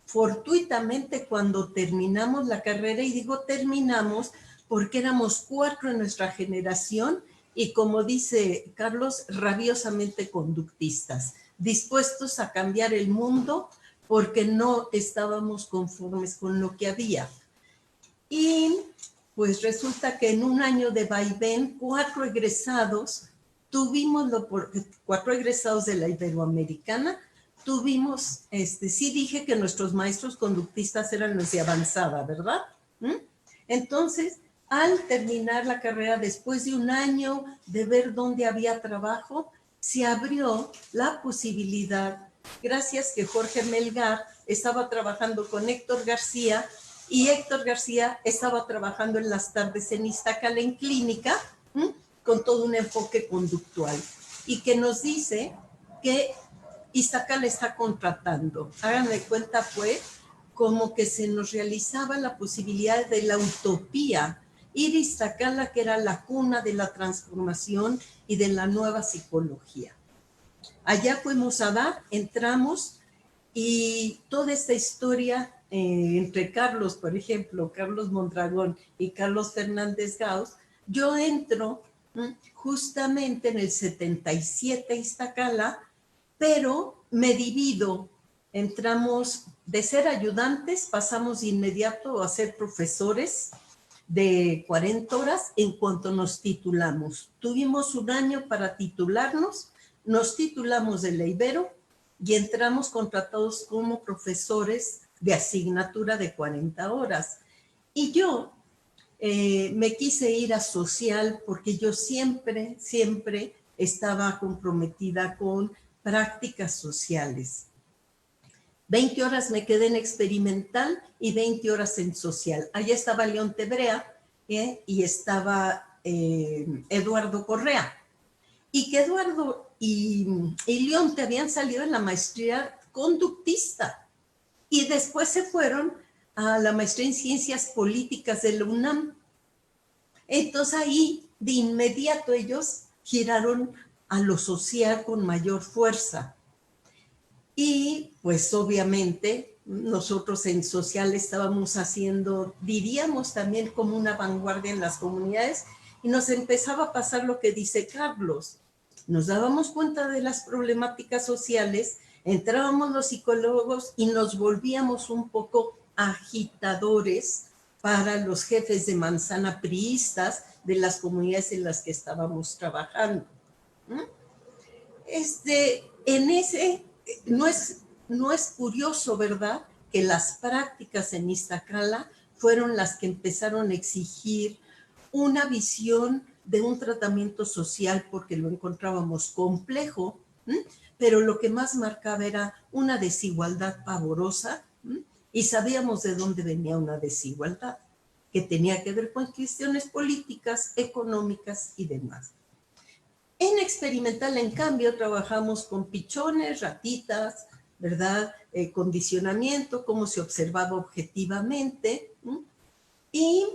fortuitamente cuando terminamos la carrera, y digo terminamos porque éramos 4 en nuestra generación, y como dice Carlos, rabiosamente conductistas, dispuestos a cambiar el mundo porque no estábamos conformes con lo que había. Y pues resulta que en un año de vaivén, 4 egresados de la Iberoamericana, tuvimos, sí dije que nuestros maestros conductistas eran los de avanzada, ¿verdad? Entonces, al terminar la carrera, después de un año de ver dónde había trabajo, se abrió la posibilidad, gracias que Jorge Melgar estaba trabajando con Héctor García, y Héctor García estaba trabajando en las tardes en Iztacala en clínica, con todo un enfoque conductual, y que nos dice que Iztacala está contratando. Háganme cuenta, fue como que se nos realizaba la posibilidad de la utopía, ir a Iztacala, que era la cuna de la transformación y de la nueva psicología. Allá fuimos a dar, entramos, y toda esta historia entre Carlos, por ejemplo, Carlos Mondragón y Carlos Fernández Gauss, yo entro justamente en el 77 a Iztacala, pero me divido. Entramos de ser ayudantes, pasamos de inmediato a ser profesores de 40 horas en cuanto nos titulamos. Tuvimos un año para titularnos, nos titulamos de la Ibero y entramos contratados como profesores de asignatura de 40 horas. Y yo me quise ir a social porque yo siempre estaba comprometida con prácticas sociales. 20 horas me quedé en experimental y 20 horas en social. Allá estaba León Tebrea y estaba Eduardo Correa. Y que Eduardo y León te habían salido en la maestría conductista y después se fueron a la maestría en ciencias políticas de la UNAM. Entonces ahí de inmediato ellos giraron a lo social con mayor fuerza. Y pues obviamente nosotros en social estábamos haciendo, diríamos también como una vanguardia en las comunidades, y nos empezaba a pasar lo que dice Carlos. Nos dábamos cuenta de las problemáticas sociales, entrábamos los psicólogos y nos volvíamos un poco agitadores para los jefes de manzana priistas de las comunidades en las que estábamos trabajando. En ese, no es curioso, ¿verdad?, que las prácticas en Iztacala fueron las que empezaron a exigir una visión de un tratamiento social porque lo encontrábamos complejo, pero lo que más marcaba era una desigualdad pavorosa, y sabíamos de dónde venía una desigualdad, que tenía que ver con cuestiones políticas, económicas y demás. En experimental, en cambio, trabajamos con pichones, ratitas, ¿verdad? Condicionamiento, cómo se observaba objetivamente, y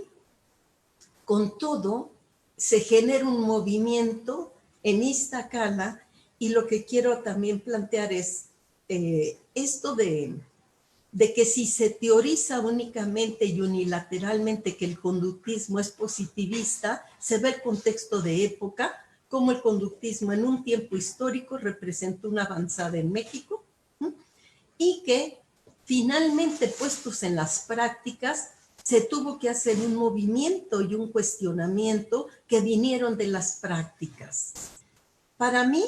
con todo se genera un movimiento en Iztacala, y lo que quiero también plantear es esto de que si se teoriza únicamente y unilateralmente que el conductismo es positivista, se ve el contexto de época, como el conductismo en un tiempo histórico representó una avanzada en México, y que finalmente, puestos en las prácticas, se tuvo que hacer un movimiento y un cuestionamiento que vinieron de las prácticas. Para mí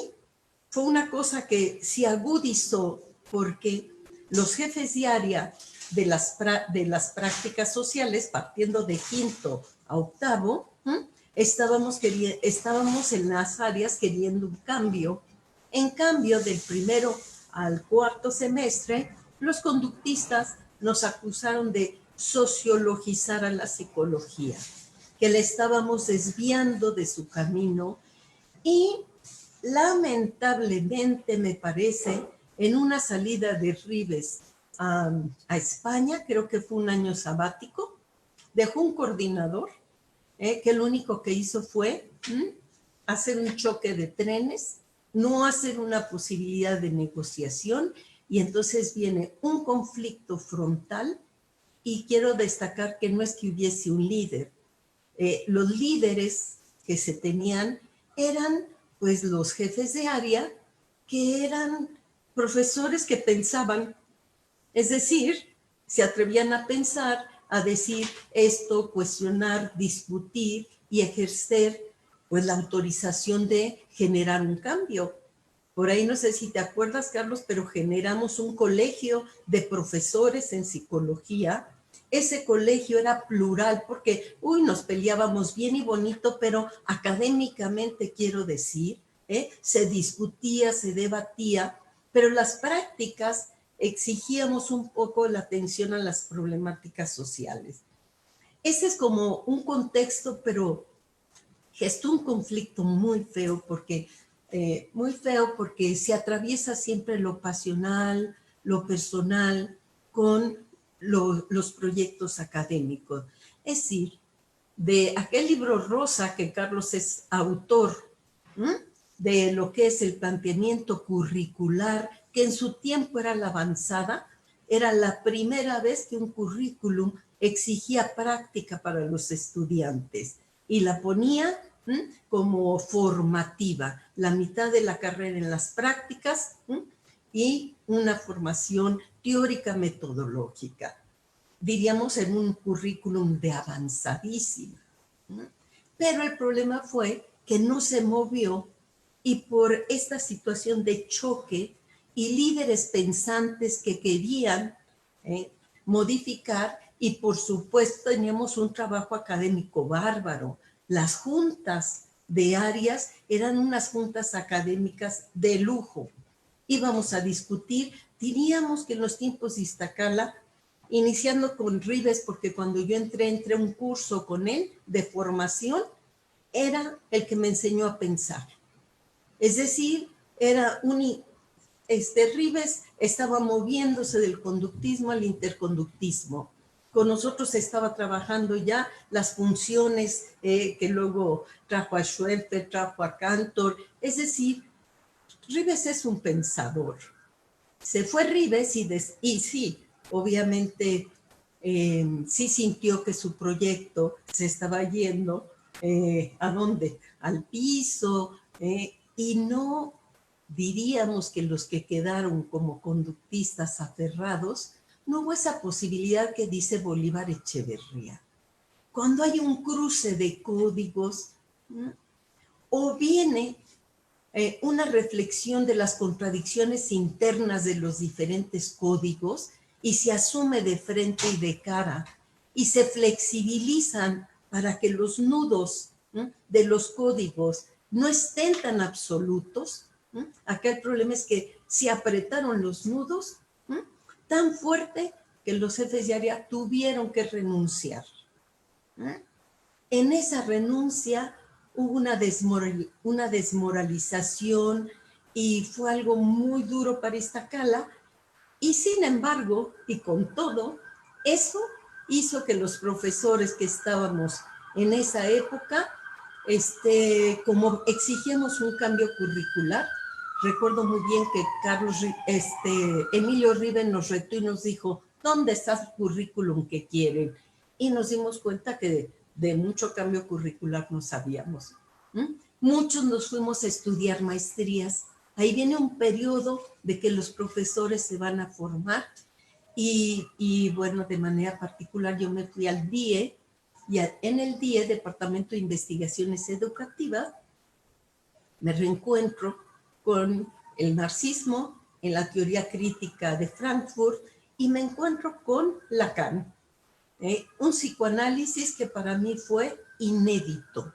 fue una cosa que se agudizó porque los jefes de área de las prácticas sociales, partiendo de quinto a octavo, estábamos en las áreas queriendo un cambio. En cambio, del primero al cuarto semestre, los conductistas nos acusaron de sociologizar a la psicología, que la estábamos desviando de su camino, y lamentablemente, me parece, en una salida de Rives a España, creo que fue un año sabático, dejó un coordinador que lo único que hizo fue hacer un choque de trenes, no hacer una posibilidad de negociación, y entonces viene un conflicto frontal. Y quiero destacar que no es que hubiese un líder. Los líderes que se tenían eran pues los jefes de área que eran profesores que pensaban, es decir, se atrevían a pensar, a decir esto, cuestionar, discutir y ejercer pues la autorización de generar un cambio. Por ahí no sé si te acuerdas, Carlos, pero generamos un colegio de profesores en psicología. Ese colegio era plural porque, nos peleábamos bien y bonito, pero académicamente quiero decir, se discutía, se debatía, pero las prácticas exigíamos un poco la atención a las problemáticas sociales. Ese es como un contexto, pero gestó un conflicto muy feo porque se atraviesa siempre lo pasional, lo personal con los proyectos académicos. Es decir, de aquel libro rosa que Carlos es autor, de lo que es el planteamiento curricular, que en su tiempo era la avanzada, era la primera vez que un currículum exigía práctica para los estudiantes y la ponía como formativa, la mitad de la carrera en las prácticas y una formación teórica metodológica. Diríamos en un currículum de avanzadísima. Pero el problema fue que no se movió y por esta situación de choque y líderes pensantes que querían modificar, y por supuesto teníamos un trabajo académico bárbaro. Las juntas de áreas eran unas juntas académicas de lujo. Íbamos a discutir, diríamos que en los tiempos de Iztacala, iniciando con Ribes, porque cuando yo entré un curso con él de formación, era el que me enseñó a pensar. Es decir, era Ribes estaba moviéndose del conductismo al interconductismo. Con nosotros estaba trabajando ya las funciones que luego trajo a Schoenfeld, trajo a Cantor. Es decir, Ribes es un pensador. Se fue Ribes y sí, obviamente sí sintió que su proyecto se estaba yendo, ¿a dónde? Al piso, y no diríamos que los que quedaron como conductistas aferrados, no hubo esa posibilidad que dice Bolívar Echeverría. Cuando hay un cruce de códigos, o viene una reflexión de las contradicciones internas de los diferentes códigos y se asume de frente y de cara y se flexibilizan para que los nudos de los códigos no estén tan absolutos. Acá el problema es que se apretaron los nudos tan fuerte que los jefes de área tuvieron que renunciar. En esa renuncia hubo una desmoralización y fue algo muy duro para Iztacala, y sin embargo, y con todo, eso hizo que los profesores que estábamos en esa época, como exigíamos un cambio curricular, recuerdo muy bien que Emilio Ribes nos retó y nos dijo, ¿dónde está el currículum que quieren? Y nos dimos cuenta que de mucho cambio curricular no sabíamos. Muchos nos fuimos a estudiar maestrías. Ahí viene un periodo de que los profesores se van a formar y bueno, de manera particular yo me fui al DIE y en el DIE, Departamento de Investigaciones Educativas, me reencuentro con el marxismo en la teoría crítica de Frankfurt y me encuentro con Lacan. Un psicoanálisis que para mí fue inédito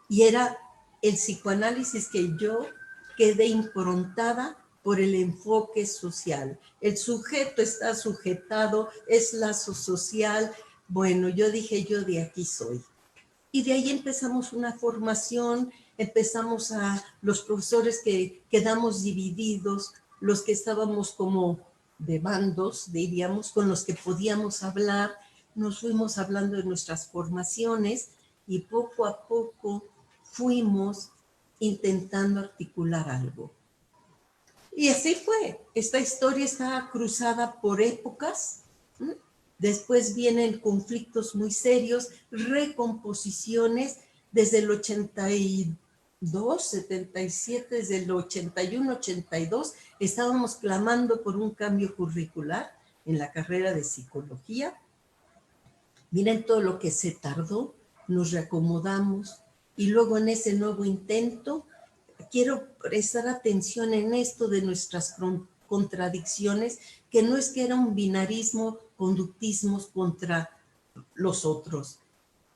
y era el psicoanálisis que yo quedé improntada por el enfoque social. El sujeto está sujetado, es lazo social. Bueno, yo dije, yo de aquí soy. Y de ahí empezamos una formación, empezamos a los profesores que quedamos divididos, los que estábamos como de bandos, diríamos, con los que podíamos hablar, nos fuimos hablando de nuestras formaciones y poco a poco fuimos intentando articular algo. Y así fue. Esta historia está cruzada por épocas. Después vienen conflictos muy serios, recomposiciones. Desde el 82 77, desde el 81-82, estábamos clamando por un cambio curricular en la carrera de psicología. Miren todo lo que se tardó, nos reacomodamos y luego en ese nuevo intento, quiero prestar atención en esto de nuestras contradicciones, que no es que era un binarismo, conductismos contra los otros.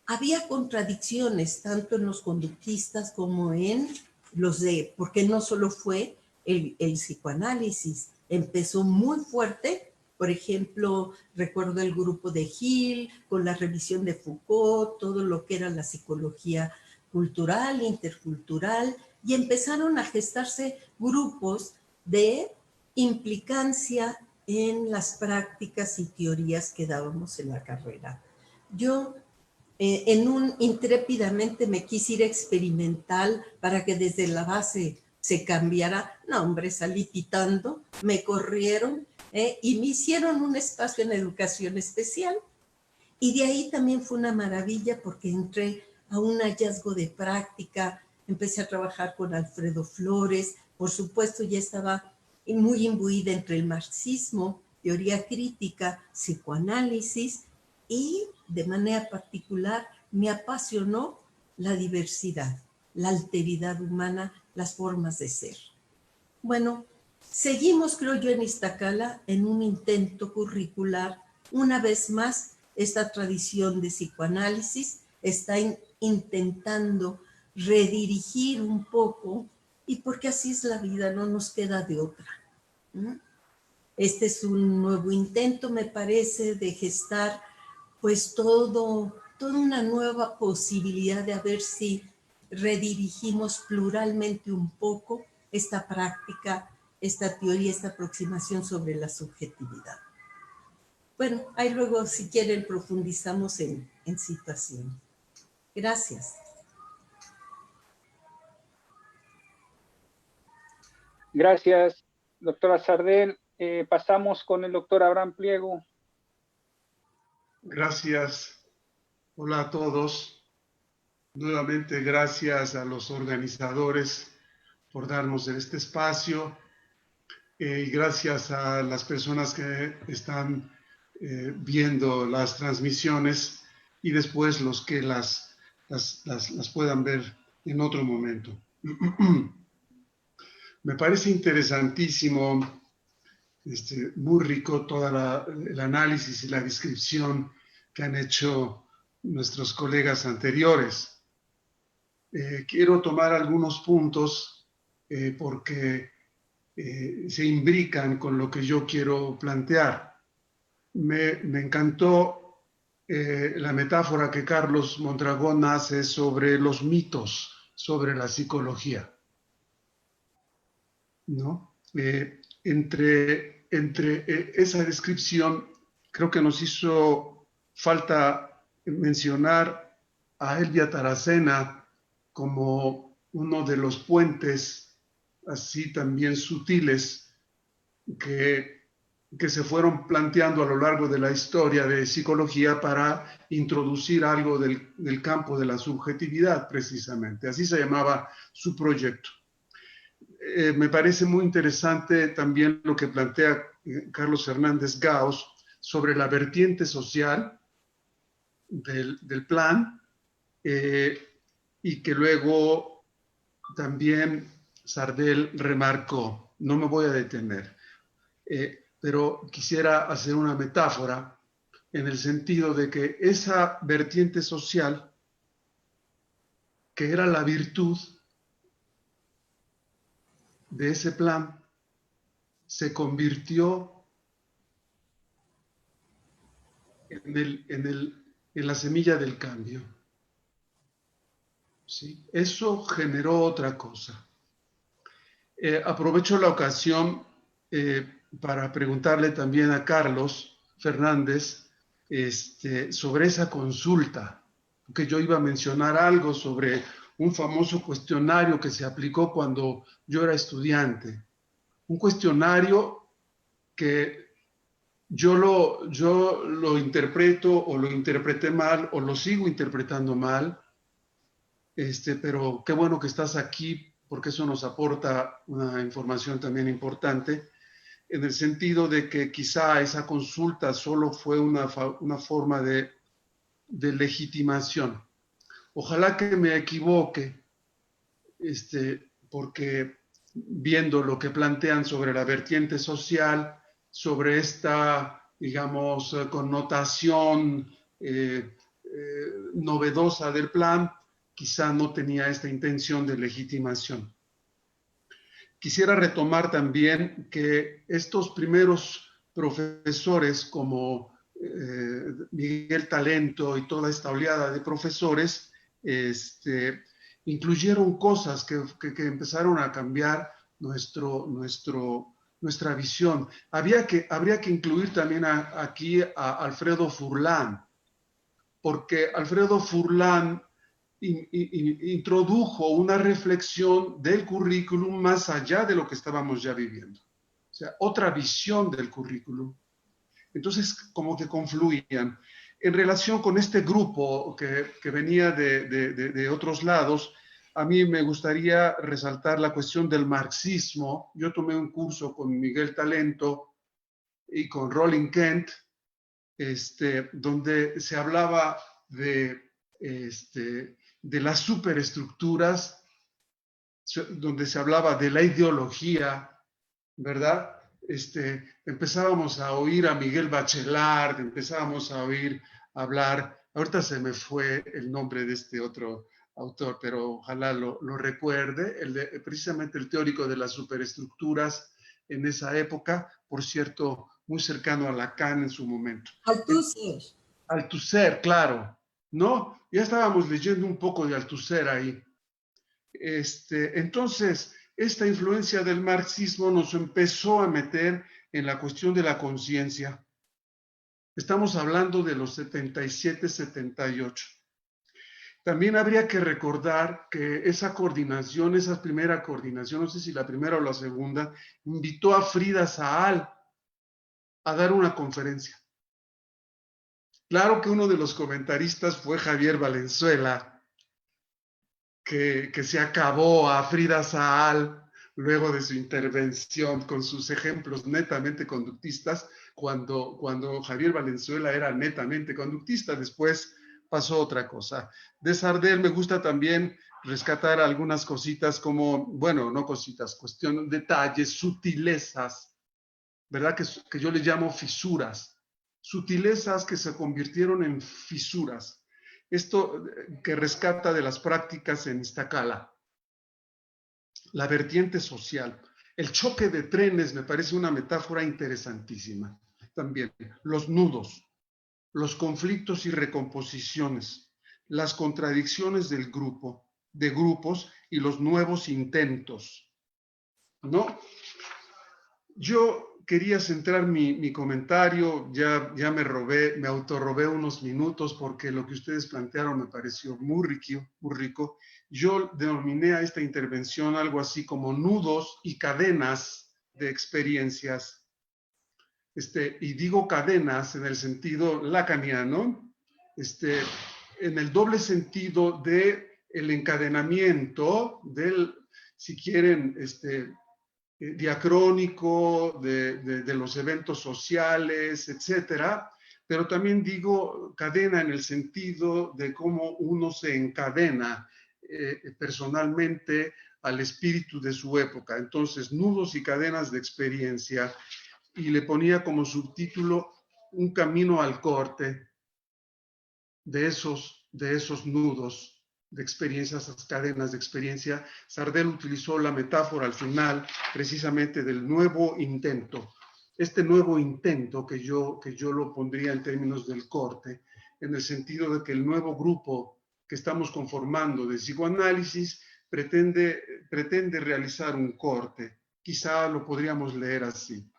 Había contradicciones tanto en los conductistas como en los de, porque no solo fue el psicoanálisis, empezó muy fuerte. Por ejemplo, recuerdo el grupo de Hill con la revisión de Foucault, todo lo que era la psicología cultural, intercultural, y empezaron a gestarse grupos de implicancia en las prácticas y teorías que dábamos en la carrera. Yo intrépidamente me quise ir experimental para que desde la base se cambiara. No, hombre, salí pitando, me corrieron y me hicieron un espacio en educación especial. Y de ahí también fue una maravilla porque entré a un hallazgo de práctica, empecé a trabajar con Alfredo Flores, por supuesto ya estaba muy imbuida entre el marxismo, teoría crítica, psicoanálisis, y de manera particular me apasionó la diversidad, la alteridad humana, las formas de ser. Bueno, seguimos, creo yo, en Iztacala en un intento curricular. Una vez más, esta tradición de psicoanálisis está intentando redirigir un poco, y porque así es la vida, no nos queda de otra. Este es un nuevo intento, me parece, de gestar pues toda una nueva posibilidad de a ver si redirigimos pluralmente un poco esta práctica, esta teoría, esta aproximación sobre la subjetividad. Bueno, ahí luego, si quieren, profundizamos en situación. Gracias. Gracias, doctora Sardel. Pasamos con el doctor Abraham Pliego. Gracias. Hola a todos. Nuevamente gracias a los organizadores por darnos este espacio y gracias a las personas que están viendo las transmisiones y después los que las puedan ver en otro momento. Me parece interesantísimo, muy rico todo el análisis y la descripción que han hecho nuestros colegas anteriores. Quiero tomar algunos puntos porque se imbrican con lo que yo quiero plantear. Me encantó la metáfora que Carlos Mondragón hace sobre los mitos, sobre la psicología, ¿no? Entre esa descripción, creo que nos hizo falta mencionar a Elvia Taracena como uno de los puentes, así también sutiles, que se fueron planteando a lo largo de la historia de psicología para introducir algo del campo de la subjetividad, precisamente. Así se llamaba su proyecto. Me parece muy interesante también lo que plantea Carlos Fernández Gauss sobre la vertiente social del plan y que luego también Sardel remarcó. No me voy a detener, pero quisiera hacer una metáfora en el sentido de que esa vertiente social, que era la virtud de ese plan, se convirtió en la semilla del cambio. ¿Sí? Eso generó otra cosa. Aprovecho la ocasión para preguntarle también a Carlos Fernández sobre esa consulta, porque yo iba a mencionar algo sobre un famoso cuestionario que se aplicó cuando yo era estudiante. Un cuestionario que yo lo interpreto o lo interpreté mal o lo sigo interpretando mal, pero qué bueno que estás aquí porque eso nos aporta una información también importante, en el sentido de que quizá esa consulta solo fue una forma de legitimación. Ojalá que me equivoque, porque viendo lo que plantean sobre la vertiente social, sobre esta, digamos, connotación novedosa del plan, quizá no tenía esta intención de legitimación. Quisiera retomar también que estos primeros profesores como Miguel Talento y toda esta oleada de profesores incluyeron cosas que empezaron a cambiar nuestra visión. Habría que incluir también aquí a Alfredo Furlan, porque Alfredo Furlan introdujo una reflexión del currículum más allá de lo que estábamos ya viviendo. O sea, otra visión del currículum. Entonces, como que confluían. En relación con este grupo que venía de otros lados, a mí me gustaría resaltar la cuestión del marxismo. Yo tomé un curso con Miguel Talento y con Rollin Kent, donde se hablaba de las superestructuras, donde se hablaba de la ideología, ¿verdad? Empezábamos a oír a Miguel Bachelard, empezábamos a oír hablar, ahorita se me fue el nombre de este otro autor, pero ojalá lo recuerde, precisamente el teórico de las superestructuras en esa época, por cierto, muy cercano a Lacan en su momento. Althusser. Althusser, claro, ¿no? Ya estábamos leyendo un poco de Althusser ahí. Entonces, esta influencia del marxismo nos empezó a meter en la cuestión de la conciencia. Estamos hablando de los 77, 78. También habría que recordar que esa coordinación, esa primera coordinación, no sé si la primera o la segunda, invitó a Frida Saal a dar una conferencia. Claro que uno de los comentaristas fue Javier Valenzuela, que se acabó a Frida Saal luego de su intervención con sus ejemplos netamente conductistas, cuando Javier Valenzuela era netamente conductista. Después pasó otra cosa. De Sardel me gusta también rescatar algunas cositas como, bueno, no cositas, detalles, sutilezas, ¿verdad? Que yo le llamo fisuras. Sutilezas que se convirtieron en fisuras. Esto que rescata de las prácticas en Iztacala. La vertiente social. El choque de trenes me parece una metáfora interesantísima. También los nudos, los conflictos y recomposiciones, las contradicciones del grupo, de grupos y los nuevos intentos, ¿no? Yo quería centrar mi comentario, ya me autorrobé unos minutos porque lo que ustedes plantearon me pareció muy rico. Yo denominé a esta intervención algo así como nudos y cadenas de experiencias. Y digo cadenas en el sentido lacaniano, en el doble sentido de el encadenamiento del, si quieren, diacrónico de los eventos sociales, etcétera, pero también digo cadena en el sentido de cómo uno se encadena personalmente al espíritu de su época. Entonces, nudos y cadenas de experiencia, y le ponía como subtítulo un camino al corte de esos nudos de experiencias, esas cadenas de experiencia. Sardel utilizó la metáfora al final precisamente del nuevo intento. Este nuevo intento que yo lo pondría en términos del corte, en el sentido de que el nuevo grupo que estamos conformando de psicoanálisis pretende realizar un corte. Quizá lo podríamos leer así.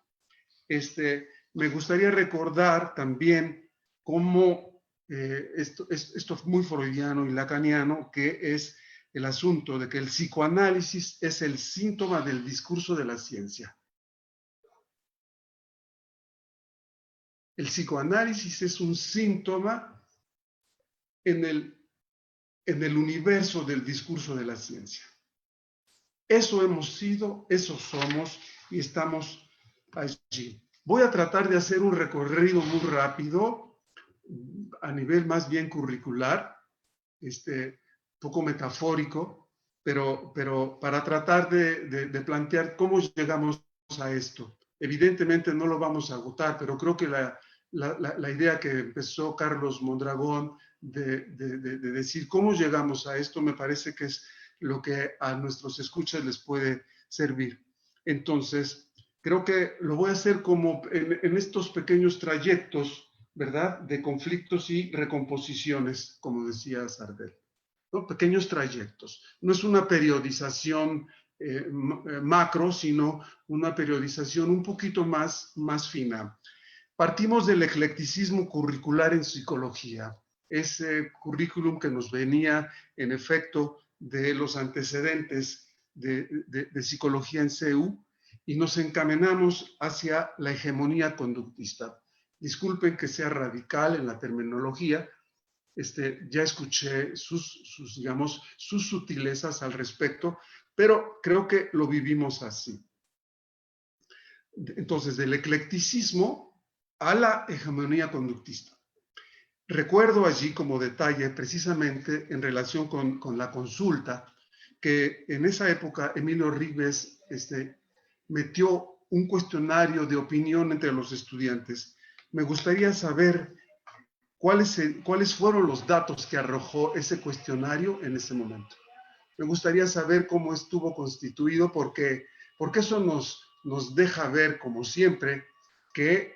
Me gustaría recordar también cómo esto es muy freudiano y lacaniano, que es el asunto de que el psicoanálisis es el síntoma del discurso de la ciencia. El psicoanálisis es un síntoma en en el universo del discurso de la ciencia. Eso hemos sido, eso somos y estamos allí. Voy a tratar de hacer un recorrido muy rápido, a nivel más bien curricular, poco metafórico, pero para tratar de plantear cómo llegamos a esto. Evidentemente no lo vamos a agotar, pero creo que la idea que empezó Carlos Mondragón de decir cómo llegamos a esto me parece que es lo que a nuestros escuchas les puede servir. Entonces, creo que lo voy a hacer como en estos pequeños trayectos, ¿verdad? De conflictos y recomposiciones, como decía Sardel, ¿no? Pequeños trayectos. No es una periodización macro, sino una periodización un poquito más fina. Partimos del eclecticismo curricular en psicología, ese currículum que nos venía, en efecto, de los antecedentes de psicología en CEU, y nos encaminamos hacia la hegemonía conductista. Disculpen que sea radical en la terminología, ya escuché sus sutilezas al respecto, pero creo que lo vivimos así. Entonces, del eclecticismo a la hegemonía conductista. Recuerdo allí como detalle, precisamente en relación con la consulta, que en esa época Emilio Ribes metió un cuestionario de opinión entre los estudiantes. Me gustaría saber cuáles fueron los datos que arrojó ese cuestionario en ese momento. Me gustaría saber cómo estuvo constituido, porque eso nos deja ver, como siempre, que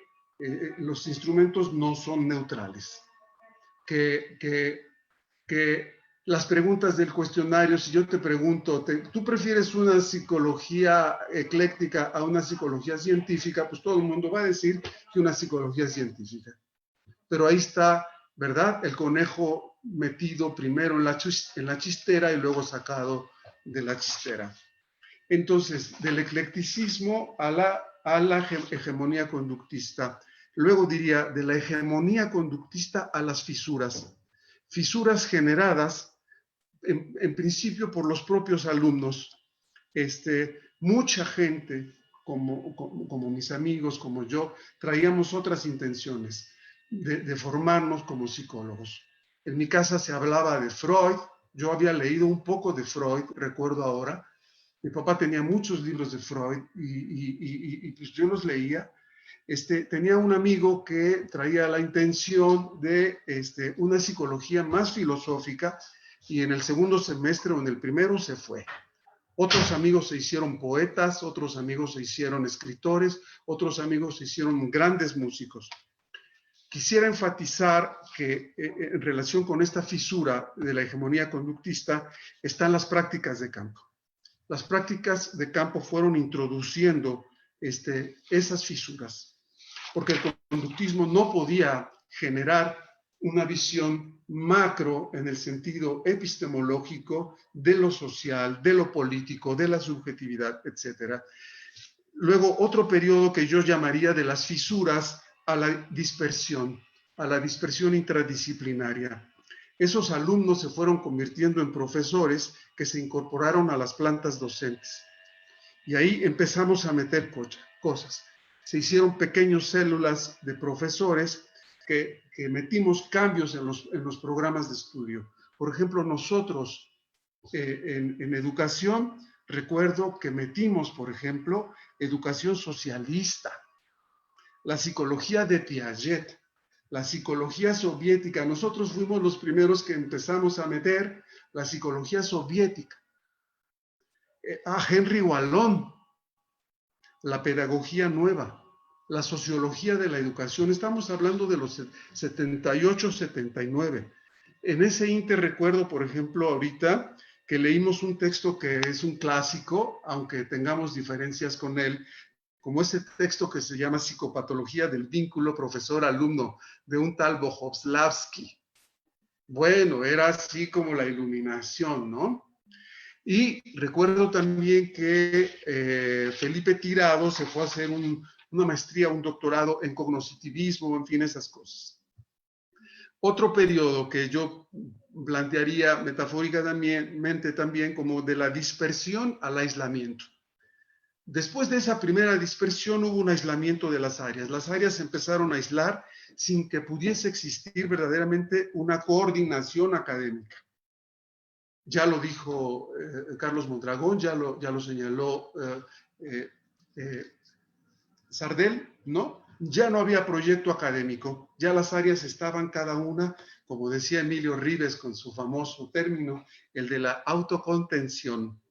los instrumentos no son neutrales. Que las preguntas del cuestionario, si yo te pregunto, ¿tú prefieres una psicología ecléctica a una psicología científica? Pues todo el mundo va a decir que una psicología científica. Pero ahí está, ¿verdad? El conejo metido primero en la chistera y luego sacado de la chistera. Entonces, del eclecticismo a la hegemonía conductista. Luego diría, de la hegemonía conductista a las fisuras. Fisuras generadas, en principio, por los propios alumnos. Mucha gente, como mis amigos, como yo, traíamos otras intenciones de formarnos como psicólogos. En mi casa se hablaba de Freud. Yo había leído un poco de Freud, recuerdo ahora. Mi papá tenía muchos libros de Freud y pues yo los leía. Tenía un amigo que traía la intención de una psicología más filosófica y en el segundo semestre o en el primero se fue. Otros amigos se hicieron poetas, otros amigos se hicieron escritores, otros amigos se hicieron grandes músicos. Quisiera enfatizar que en relación con esta fisura de la hegemonía conductista están las prácticas de campo. Las prácticas de campo fueron introduciendo esas fisuras, porque el conductismo no podía generar una visión macro en el sentido epistemológico de lo social, de lo político, de la subjetividad, etc. Luego, otro periodo que yo llamaría de las fisuras a la dispersión interdisciplinaria. Esos alumnos se fueron convirtiendo en profesores que se incorporaron a las plantas docentes. Y ahí empezamos a meter cosas. Se hicieron pequeñas células de profesores que metimos cambios en los programas de estudio. Por ejemplo, nosotros en educación, recuerdo que metimos, por ejemplo, educación socialista, la psicología de Piaget, la psicología soviética. Nosotros fuimos los primeros que empezamos a meter la psicología soviética. A Henry Wallon, la pedagogía nueva, la sociología de la educación. Estamos hablando de los 78, 79. En ese inter recuerdo, por ejemplo, ahorita que leímos un texto que es un clásico, aunque tengamos diferencias con él, como ese texto que se llama Psicopatología del vínculo profesor-alumno, de un tal Bohoslavsky. Bueno, era así como la iluminación, ¿no? Y recuerdo también que Felipe Tirado se fue a hacer una maestría, un doctorado en cognoscitivismo, en fin, esas cosas. Otro periodo que yo plantearía metafóricamente también como de la dispersión al aislamiento. Después de esa primera dispersión hubo un aislamiento de las áreas. Las áreas se empezaron a aislar sin que pudiese existir verdaderamente una coordinación académica. Ya lo dijo Carlos Mondragón, ya lo señaló Sardel, ¿no? Ya no había proyecto académico, ya las áreas estaban cada una, como decía Emilio Rives con su famoso término, el de la autocontención.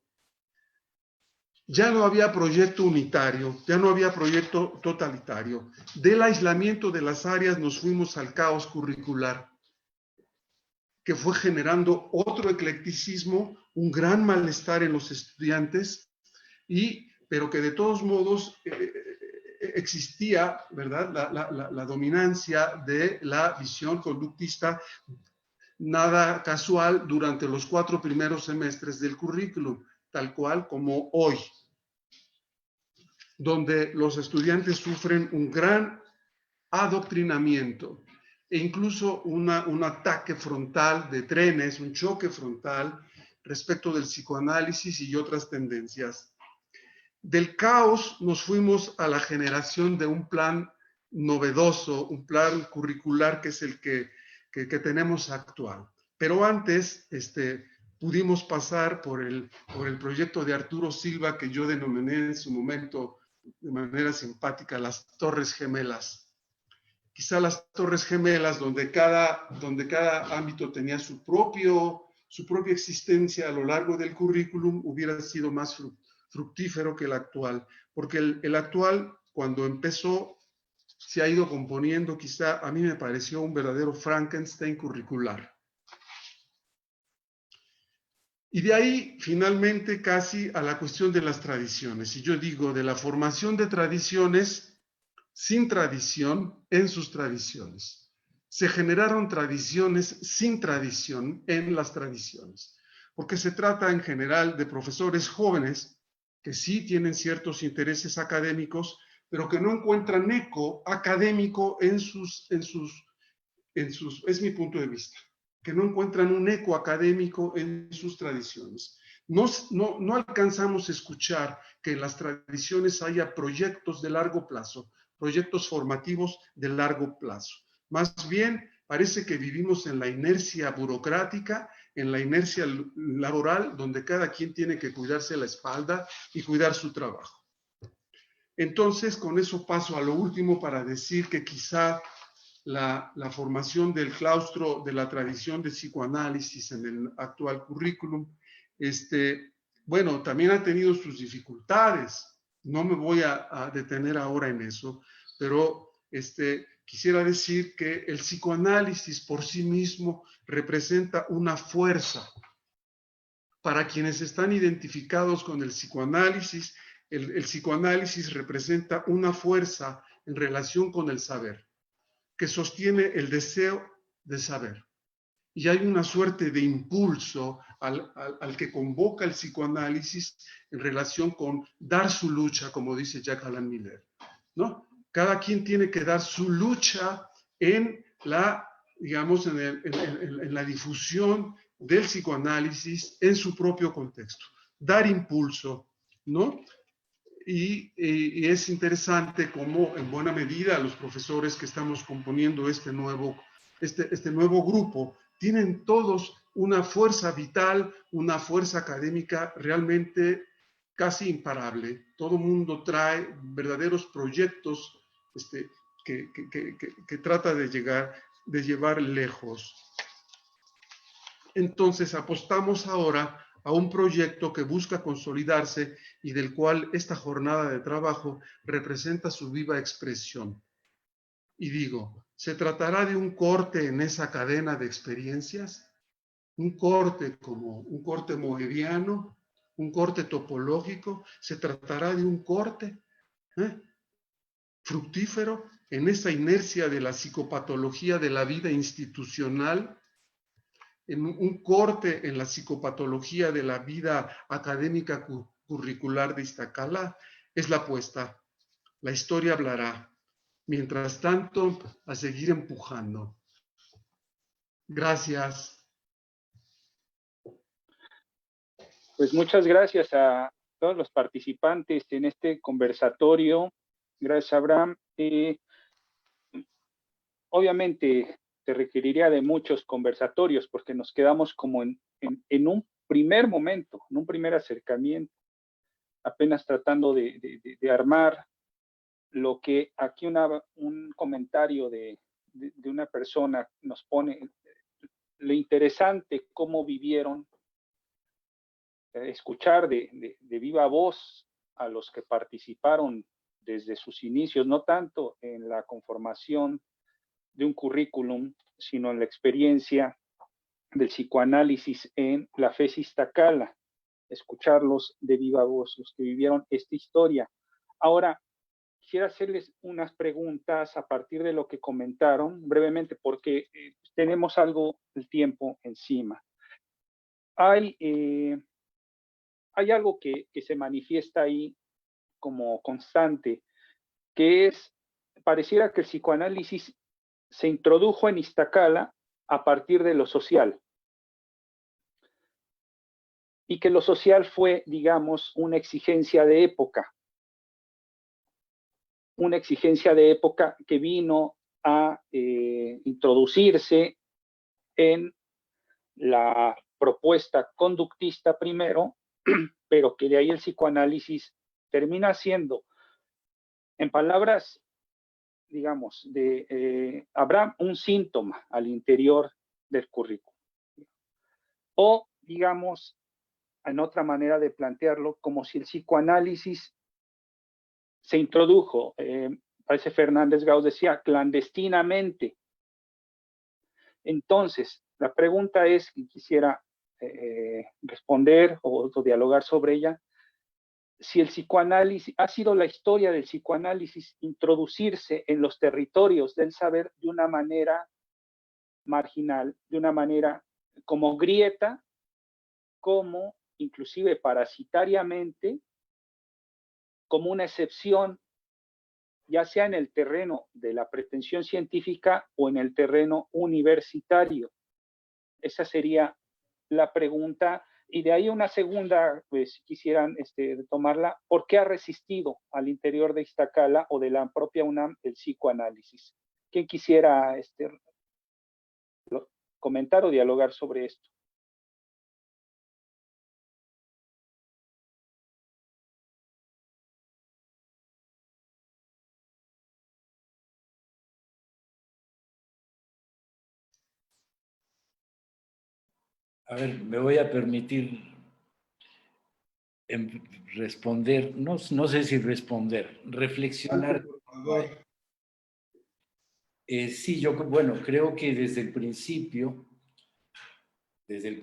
Ya no había proyecto unitario, ya no había proyecto totalitario. Del aislamiento de las áreas nos fuimos al caos curricular, que fue generando otro eclecticismo, un gran malestar en los estudiantes, pero que de todos modos existía, ¿verdad?, la dominancia de la visión conductista nada casual durante los 4 primeros semestres del currículum, tal cual como hoy, donde los estudiantes sufren un gran adoctrinamiento e incluso un ataque frontal de trenes, un choque frontal respecto del psicoanálisis y otras tendencias. Del caos nos fuimos a la generación de un plan novedoso, un plan curricular que es el que tenemos actual. Pero antes pudimos pasar por el proyecto de Arturo Silva, que yo denominé en su momento de manera simpática las Torres Gemelas. Quizá las Torres Gemelas, donde cada ámbito tenía su propia existencia a lo largo del currículum, hubiera sido más fructífero que el actual, porque el actual, cuando empezó, se ha ido componiendo, quizá a mí me pareció un verdadero Frankenstein curricular. Y de ahí, finalmente, casi a la cuestión de las tradiciones. Y yo digo, de la formación de tradiciones sin tradición en sus tradiciones. Se generaron tradiciones sin tradición en las tradiciones, porque se trata en general de profesores jóvenes que sí tienen ciertos intereses académicos, pero que no encuentran eco académico en sus, es mi punto de vista, que no encuentran un eco académico en sus tradiciones. No alcanzamos a escuchar que en las tradiciones haya proyectos de largo plazo, proyectos formativos de largo plazo. Más bien, parece que vivimos en la inercia burocrática, en la inercia laboral, donde cada quien tiene que cuidarse la espalda y cuidar su trabajo. Entonces, con eso paso a lo último para decir que quizá la formación del claustro de la tradición de psicoanálisis en el actual currículum, bueno, también ha tenido sus dificultades. No me voy a detener ahora en eso, pero quisiera decir que el psicoanálisis por sí mismo representa una fuerza. Para quienes están identificados con el psicoanálisis, el psicoanálisis representa una fuerza en relación con el saber, que sostiene el deseo de saber. Y hay una suerte de impulso al que convoca el psicoanálisis en relación con dar su lucha, como dice Jack Alan Miller, ¿no? Cada quien tiene que dar su lucha en la, digamos, en la difusión del psicoanálisis en su propio contexto. Dar impulso, ¿no? Y es interesante cómo, en buena medida, los profesores que estamos componiendo este nuevo grupo tienen todos una fuerza vital, una fuerza académica realmente casi imparable. Todo mundo trae verdaderos proyectos que trata de llevar lejos. Entonces, apostamos ahora a un proyecto que busca consolidarse y del cual esta jornada de trabajo representa su viva expresión. Y digo, ¿se tratará de un corte en esa cadena de experiencias? Un corte como un corte moebiano, un corte topológico. ¿Se tratará de un corte fructífero en esa inercia de la psicopatología de la vida institucional? En un corte en la psicopatología de la vida académica curricular de Iztacala? Es la apuesta. La historia hablará. Mientras tanto, a seguir empujando. Gracias. Pues muchas gracias a todos los participantes en este conversatorio. Gracias, Abraham. Obviamente se requeriría de muchos conversatorios porque nos quedamos como en un primer momento, en un primer acercamiento, apenas tratando de armar lo que aquí un comentario de una persona nos pone, lo interesante cómo vivieron, escuchar de viva voz a los que participaron desde sus inicios, no tanto en la conformación de un currículum, sino en la experiencia del psicoanálisis en la FES Iztacala, escucharlos de viva voz, los que vivieron esta historia. Ahora, quisiera hacerles unas preguntas a partir de lo que comentaron brevemente, porque tenemos algo del tiempo encima. Hay algo que se manifiesta ahí como constante, que es, pareciera que el psicoanálisis se introdujo en Iztacala a partir de lo social. Y que lo social fue, digamos, una exigencia de época. Una exigencia de época que vino a introducirse en la propuesta conductista primero, pero que de ahí el psicoanálisis termina siendo, en palabras, digamos, de Abraham, un síntoma al interior del currículo. O, digamos, en otra manera de plantearlo, como si el psicoanálisis se introdujo, parece Fernández Gauss decía, clandestinamente. Entonces, la pregunta es, y quisiera responder o dialogar sobre ella, si el psicoanálisis, ha sido la historia del psicoanálisis introducirse en los territorios del saber de una manera marginal, de una manera como grieta, como inclusive parasitariamente, como una excepción, ya sea en el terreno de la pretensión científica o en el terreno universitario. Esa sería la pregunta. Y de ahí una segunda, pues quisieran tomarla, ¿por qué ha resistido al interior de Iztacala o de la propia UNAM el psicoanálisis? ¿Quién quisiera comentar o dialogar sobre esto? A ver, me voy a permitir responder, no sé si responder, reflexionar. Por favor. Sí, yo, bueno, creo que desde el principio del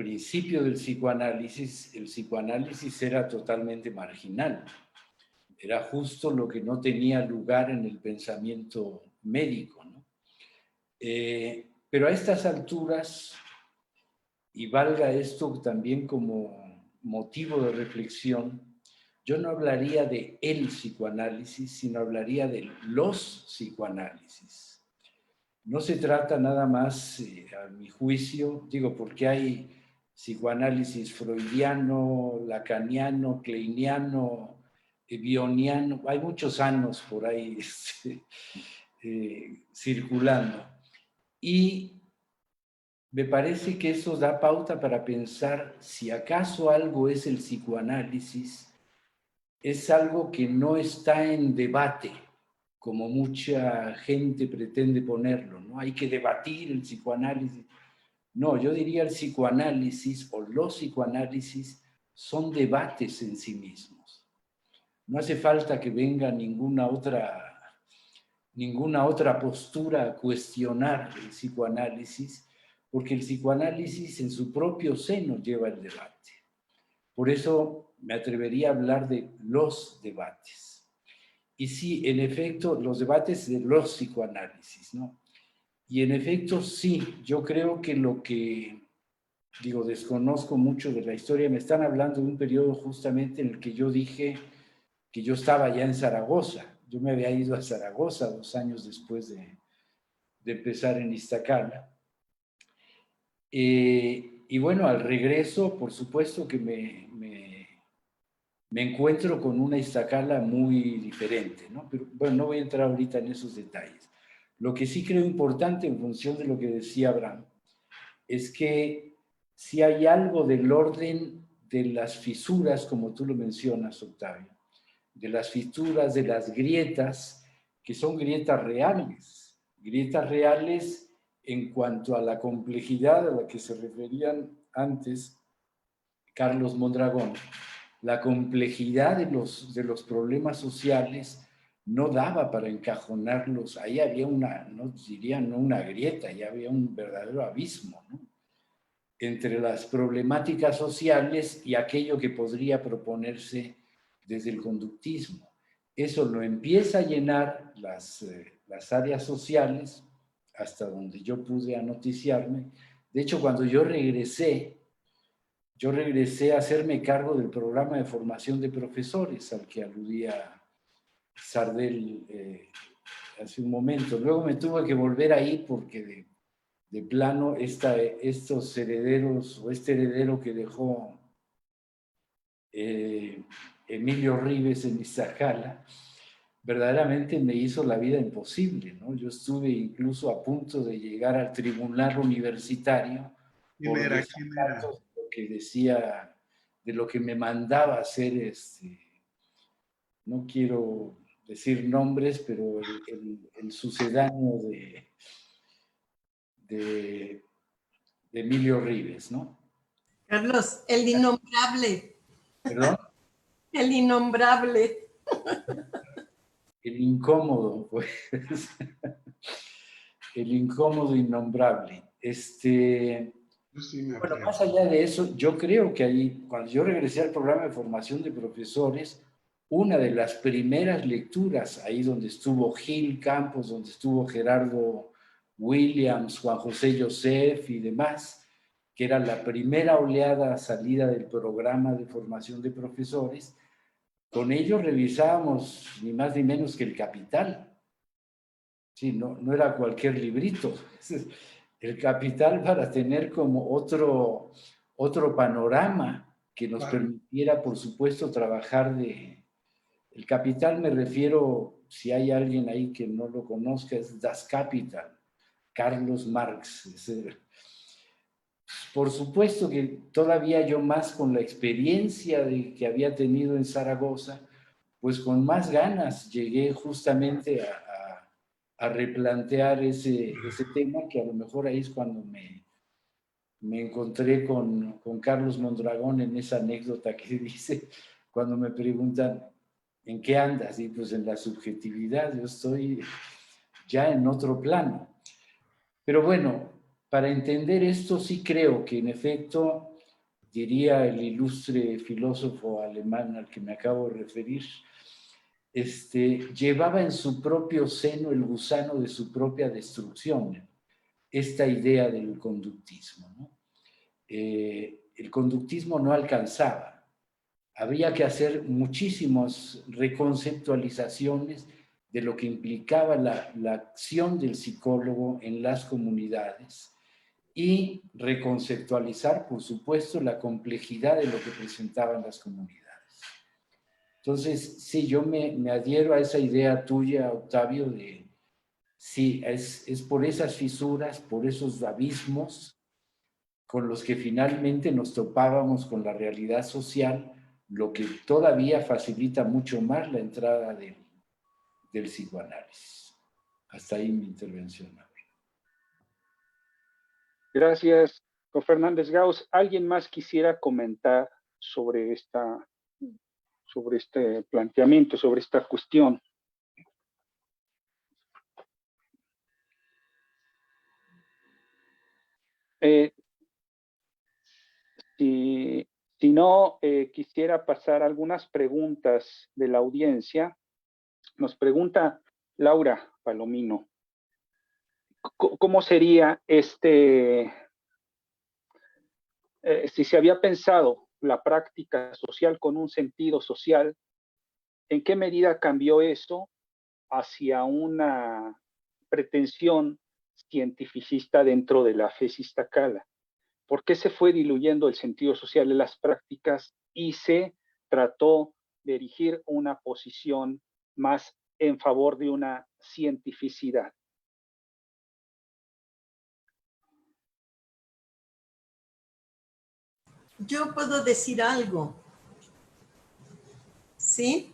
psicoanálisis, el psicoanálisis era totalmente marginal. Era justo lo que no tenía lugar en el pensamiento médico, ¿no? Pero a estas alturas, y valga esto también como motivo de reflexión, yo no hablaría de el psicoanálisis, sino hablaría de los psicoanálisis. No se trata nada más, a mi juicio, digo, porque hay psicoanálisis freudiano, lacaniano, kleiniano, bioniano, hay muchos años por ahí circulando. Y me parece que eso da pauta para pensar si acaso algo es el psicoanálisis, es algo que no está en debate, como mucha gente pretende ponerlo, ¿no? Hay que debatir el psicoanálisis. No, yo diría el psicoanálisis o los psicoanálisis son debates en sí mismos. No hace falta que venga ninguna otra postura a cuestionar el psicoanálisis, porque el psicoanálisis en su propio seno lleva el debate. Por eso me atrevería a hablar de los debates. Y sí, en efecto, los debates de los psicoanálisis, ¿no? Y en efecto, sí, yo creo que desconozco mucho de la historia, me están hablando de un periodo justamente en el que yo dije que yo estaba ya en Zaragoza. Yo me había ido a Zaragoza 2 años después de empezar en Iztacala. Y bueno, al regreso, por supuesto que me encuentro con una Iztacala muy diferente, ¿no? Pero bueno, no voy a entrar ahorita en esos detalles. Lo que sí creo importante en función de lo que decía Abraham es que si hay algo del orden de las fisuras, como tú lo mencionas, Octavio, de las fisuras, de las grietas, que son grietas reales en cuanto a la complejidad a la que se referían antes Carlos Mondragón, la complejidad de los problemas sociales no daba para encajonarlos. Ahí había una, no diría no una grieta, ahí había un verdadero abismo, ¿no? Entre las problemáticas sociales y aquello que podría proponerse desde el conductismo. Eso lo empieza a llenar las áreas sociales, hasta donde yo pude anoticiarme. De hecho, cuando yo regresé a hacerme cargo del programa de formación de profesores al que aludía Sardel hace un momento. Luego me tuve que volver ahí porque de plano estos herederos o este heredero que dejó Emilio Rives en Iztacala, verdaderamente me hizo la vida imposible, ¿no? Yo estuve incluso a punto de llegar al tribunal universitario ¿Quién por era? ¿Quién era? desacatos de lo que decía, de lo que me mandaba hacer, no quiero decir nombres, pero el sucedáneo de Emilio Rives, ¿no? Carlos, el innombrable, ¿Perdón? el innombrable. El incómodo, pues. El incómodo innombrable. Yo sí me Bueno, acuerdo. más allá de eso, yo creo que ahí, cuando yo regresé al programa de formación de profesores, una de las primeras lecturas, ahí donde estuvo Gil Campos, donde estuvo Gerardo Williams, Juan José Joseph y demás, que era la primera oleada salida del programa de formación de profesores, con ellos revisábamos ni más ni menos que el Capital. Sí, no era cualquier librito. El Capital para tener como otro panorama que nos Claro. permitiera, por supuesto, trabajar El Capital me refiero, si hay alguien ahí que no lo conozca, es Das Kapital, Carlos Marx. Por supuesto que todavía yo más con la experiencia que había tenido en Zaragoza, pues con más ganas llegué justamente a replantear ese tema, que a lo mejor ahí es cuando me encontré con Carlos Mondragón en esa anécdota que dice, cuando me preguntan, ¿en qué andas? Y pues en la subjetividad, yo estoy ya en otro plano. Pero bueno, para entender esto sí creo que en efecto, diría el ilustre filósofo alemán al que me acabo de referir, llevaba en su propio seno el gusano de su propia destrucción, esta idea del conductismo, ¿no? El conductismo no alcanzaba. Había que hacer muchísimas reconceptualizaciones de lo que implicaba la acción del psicólogo en las comunidades y reconceptualizar, por supuesto, la complejidad de lo que presentaban las comunidades. Entonces, sí, yo me adhiero a esa idea tuya, Octavio, de sí, es por esas fisuras, por esos abismos con los que finalmente nos topábamos con la realidad social, lo que todavía facilita mucho más la entrada del psicoanálisis. Hasta ahí mi intervención. Gracias, don Fernández Gauss. ¿Alguien más quisiera comentar sobre este planteamiento, sobre esta cuestión? Si no, quisiera pasar algunas preguntas de la audiencia. Nos pregunta Laura Palomino, ¿cómo sería si se había pensado la práctica social con un sentido social, ¿en qué medida cambió eso hacia una pretensión cientificista dentro de la fe Iztacala? ¿Por qué se fue diluyendo el sentido social de las prácticas y se trató de erigir una posición más en favor de una cientificidad? Yo puedo decir algo, ¿sí?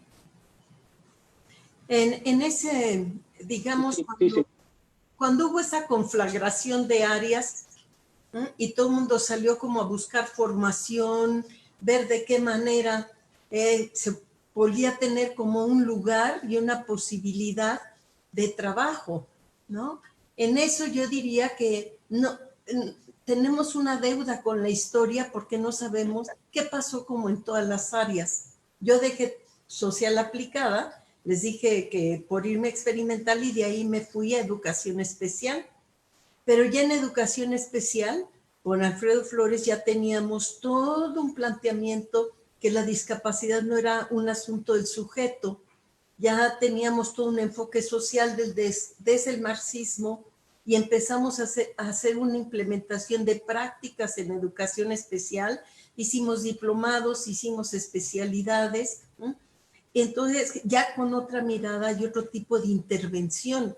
En ese, digamos, Sí, sí, sí. cuando hubo esa conflagración de áreas, ¿eh? Y todo el mundo salió como a buscar formación, ver de qué manera se podía tener como un lugar y una posibilidad de trabajo, ¿no? En eso yo diría que no, tenemos una deuda con la historia porque no sabemos qué pasó como en todas las áreas. Yo dejé social aplicada, les dije que por irme experimental y de ahí me fui a educación especial. Pero ya en educación especial, con Alfredo Flores ya teníamos todo un planteamiento que la discapacidad no era un asunto del sujeto, ya teníamos todo un enfoque social desde el marxismo y empezamos a hacer una implementación de prácticas en educación especial, hicimos diplomados, hicimos especialidades, ¿no? Y entonces ya con otra mirada y otro tipo de intervención.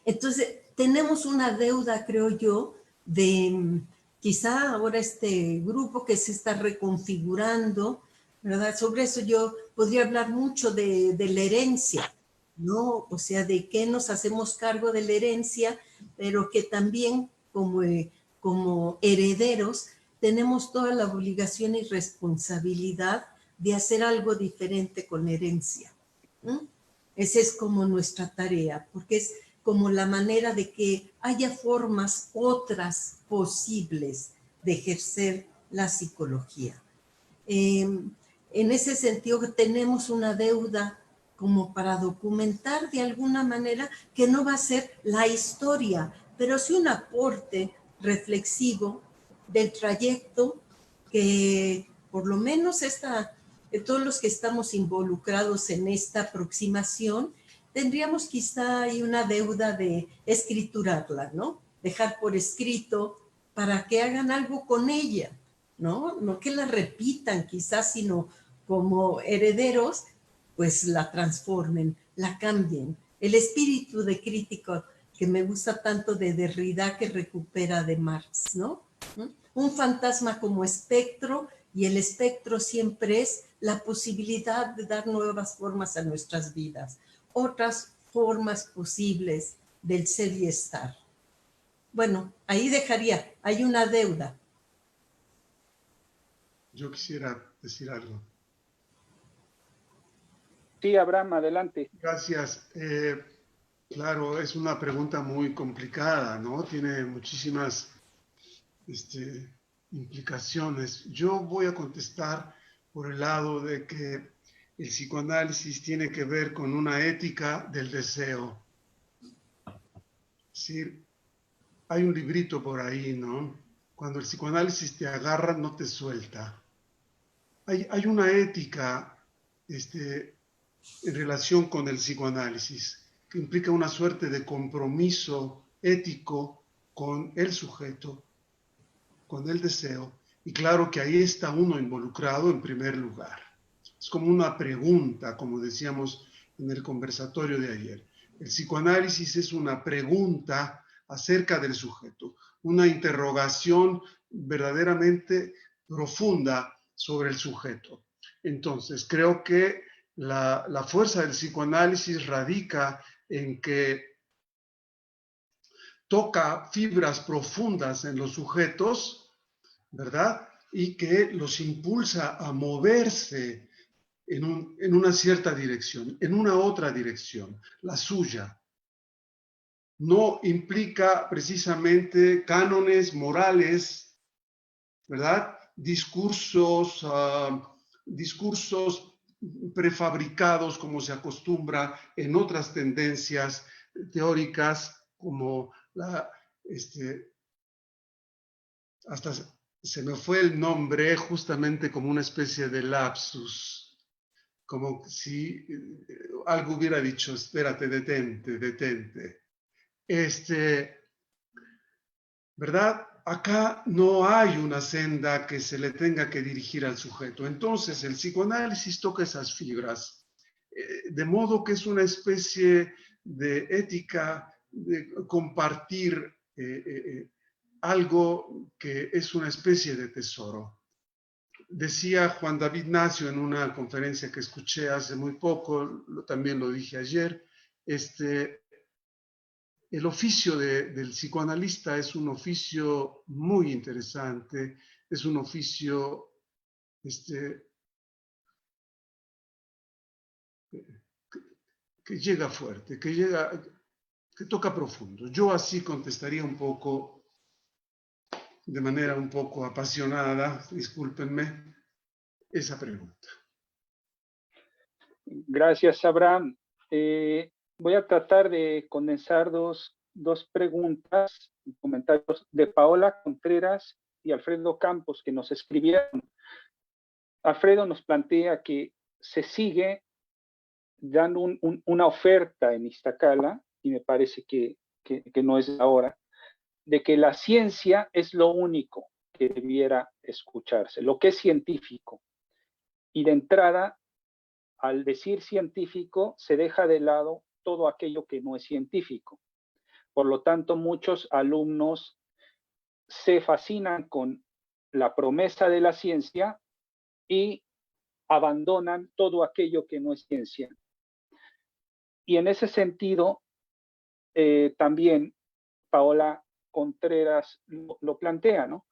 Entonces, tenemos una deuda, creo yo, de quizá ahora este grupo que se está reconfigurando, ¿verdad? Sobre eso yo podría hablar mucho de la herencia, ¿no? O sea, de qué nos hacemos cargo de la herencia, pero que también como herederos tenemos toda la obligación y responsabilidad de hacer algo diferente con la herencia. ¿No? Esa es como nuestra tarea, porque es como la manera de que haya formas otras posibles de ejercer la psicología. En ese sentido tenemos una deuda como para documentar de alguna manera que no va a ser la historia, pero sí un aporte reflexivo del trayecto que por lo menos todos los que estamos involucrados en esta aproximación, tendríamos quizá ahí una deuda de escriturarla, ¿no? Dejar por escrito para que hagan algo con ella, ¿no? No que la repitan quizás, sino como herederos, pues la transformen, la cambien. El espíritu de crítico que me gusta tanto de Derrida que recupera de Marx, ¿no? Un fantasma como espectro, y el espectro siempre es la posibilidad de dar nuevas formas a nuestras vidas, otras formas posibles del ser y estar. Bueno, ahí dejaría, hay una deuda. Yo quisiera decir algo. Sí, Abraham, adelante. Gracias. Claro, es una pregunta muy complicada, ¿no? Tiene muchísimas implicaciones. Yo voy a contestar por el lado de que el psicoanálisis tiene que ver con una ética del deseo. Es decir, hay un librito por ahí, ¿no? Cuando el psicoanálisis te agarra, no te suelta. Hay una ética en relación con el psicoanálisis que implica una suerte de compromiso ético con el sujeto, con el deseo, y claro que ahí está uno involucrado en primer lugar. Es como una pregunta, como decíamos en el conversatorio de ayer. El psicoanálisis es una pregunta acerca del sujeto, una interrogación verdaderamente profunda sobre el sujeto. Entonces, creo que la fuerza del psicoanálisis radica en que toca fibras profundas en los sujetos, ¿verdad? Y que los impulsa a moverse en una cierta dirección, en una otra dirección, la suya. No implica precisamente cánones morales, ¿verdad? Discursos prefabricados como se acostumbra en otras tendencias teóricas como hasta se me fue el nombre, justamente como una especie de lapsus, como si algo hubiera dicho, espérate, detente. ¿Verdad? acá no hay una senda que se le tenga que dirigir al sujeto. Entonces, el psicoanálisis toca esas fibras, de modo que es una especie de ética de compartir algo que es una especie de tesoro. Decía Juan David Nacio en una conferencia que escuché hace muy poco, también lo dije ayer, el oficio del psicoanalista es un oficio muy interesante, es un oficio que llega fuerte, que toca profundo. Yo así contestaría un poco, de manera un poco apasionada, discúlpenme, esa pregunta. Gracias, Abraham. Voy a tratar de condensar dos preguntas y comentarios de Paola Contreras y Alfredo Campos, que nos escribieron. Alfredo nos plantea que se sigue dando una oferta en Iztacala, y me parece que no es ahora, de que la ciencia es lo único que debiera escucharse, lo que es científico. Y de entrada, al decir científico, se deja de lado todo aquello que no es científico. Por lo tanto, muchos alumnos se fascinan con la promesa de la ciencia y abandonan todo aquello que no es ciencia. Y en ese sentido, también Paola Contreras lo plantea, ¿no?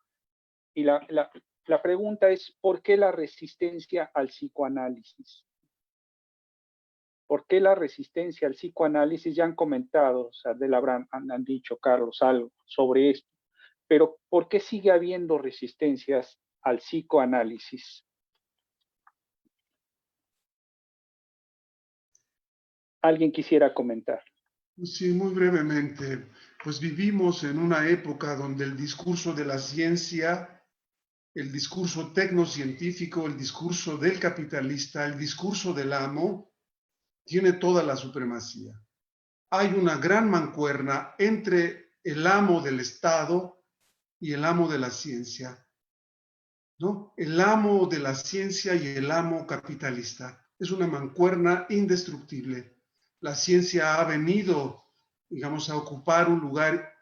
Y la pregunta es, ¿por qué la resistencia al psicoanálisis? ¿Por qué la resistencia al psicoanálisis? Ya han comentado, o sea, han dicho, Carlos, algo sobre esto, pero ¿por qué sigue habiendo resistencias al psicoanálisis? ¿Alguien quisiera comentar? Sí, muy brevemente. Pues vivimos en una época donde el discurso de la ciencia, el discurso tecnocientífico, el discurso del capitalista, el discurso del amo, tiene toda la supremacía. Hay una gran mancuerna entre el amo del Estado y el amo de la ciencia, ¿no? El amo de la ciencia y el amo capitalista. Es una mancuerna indestructible. La ciencia ha venido, digamos, a ocupar un lugar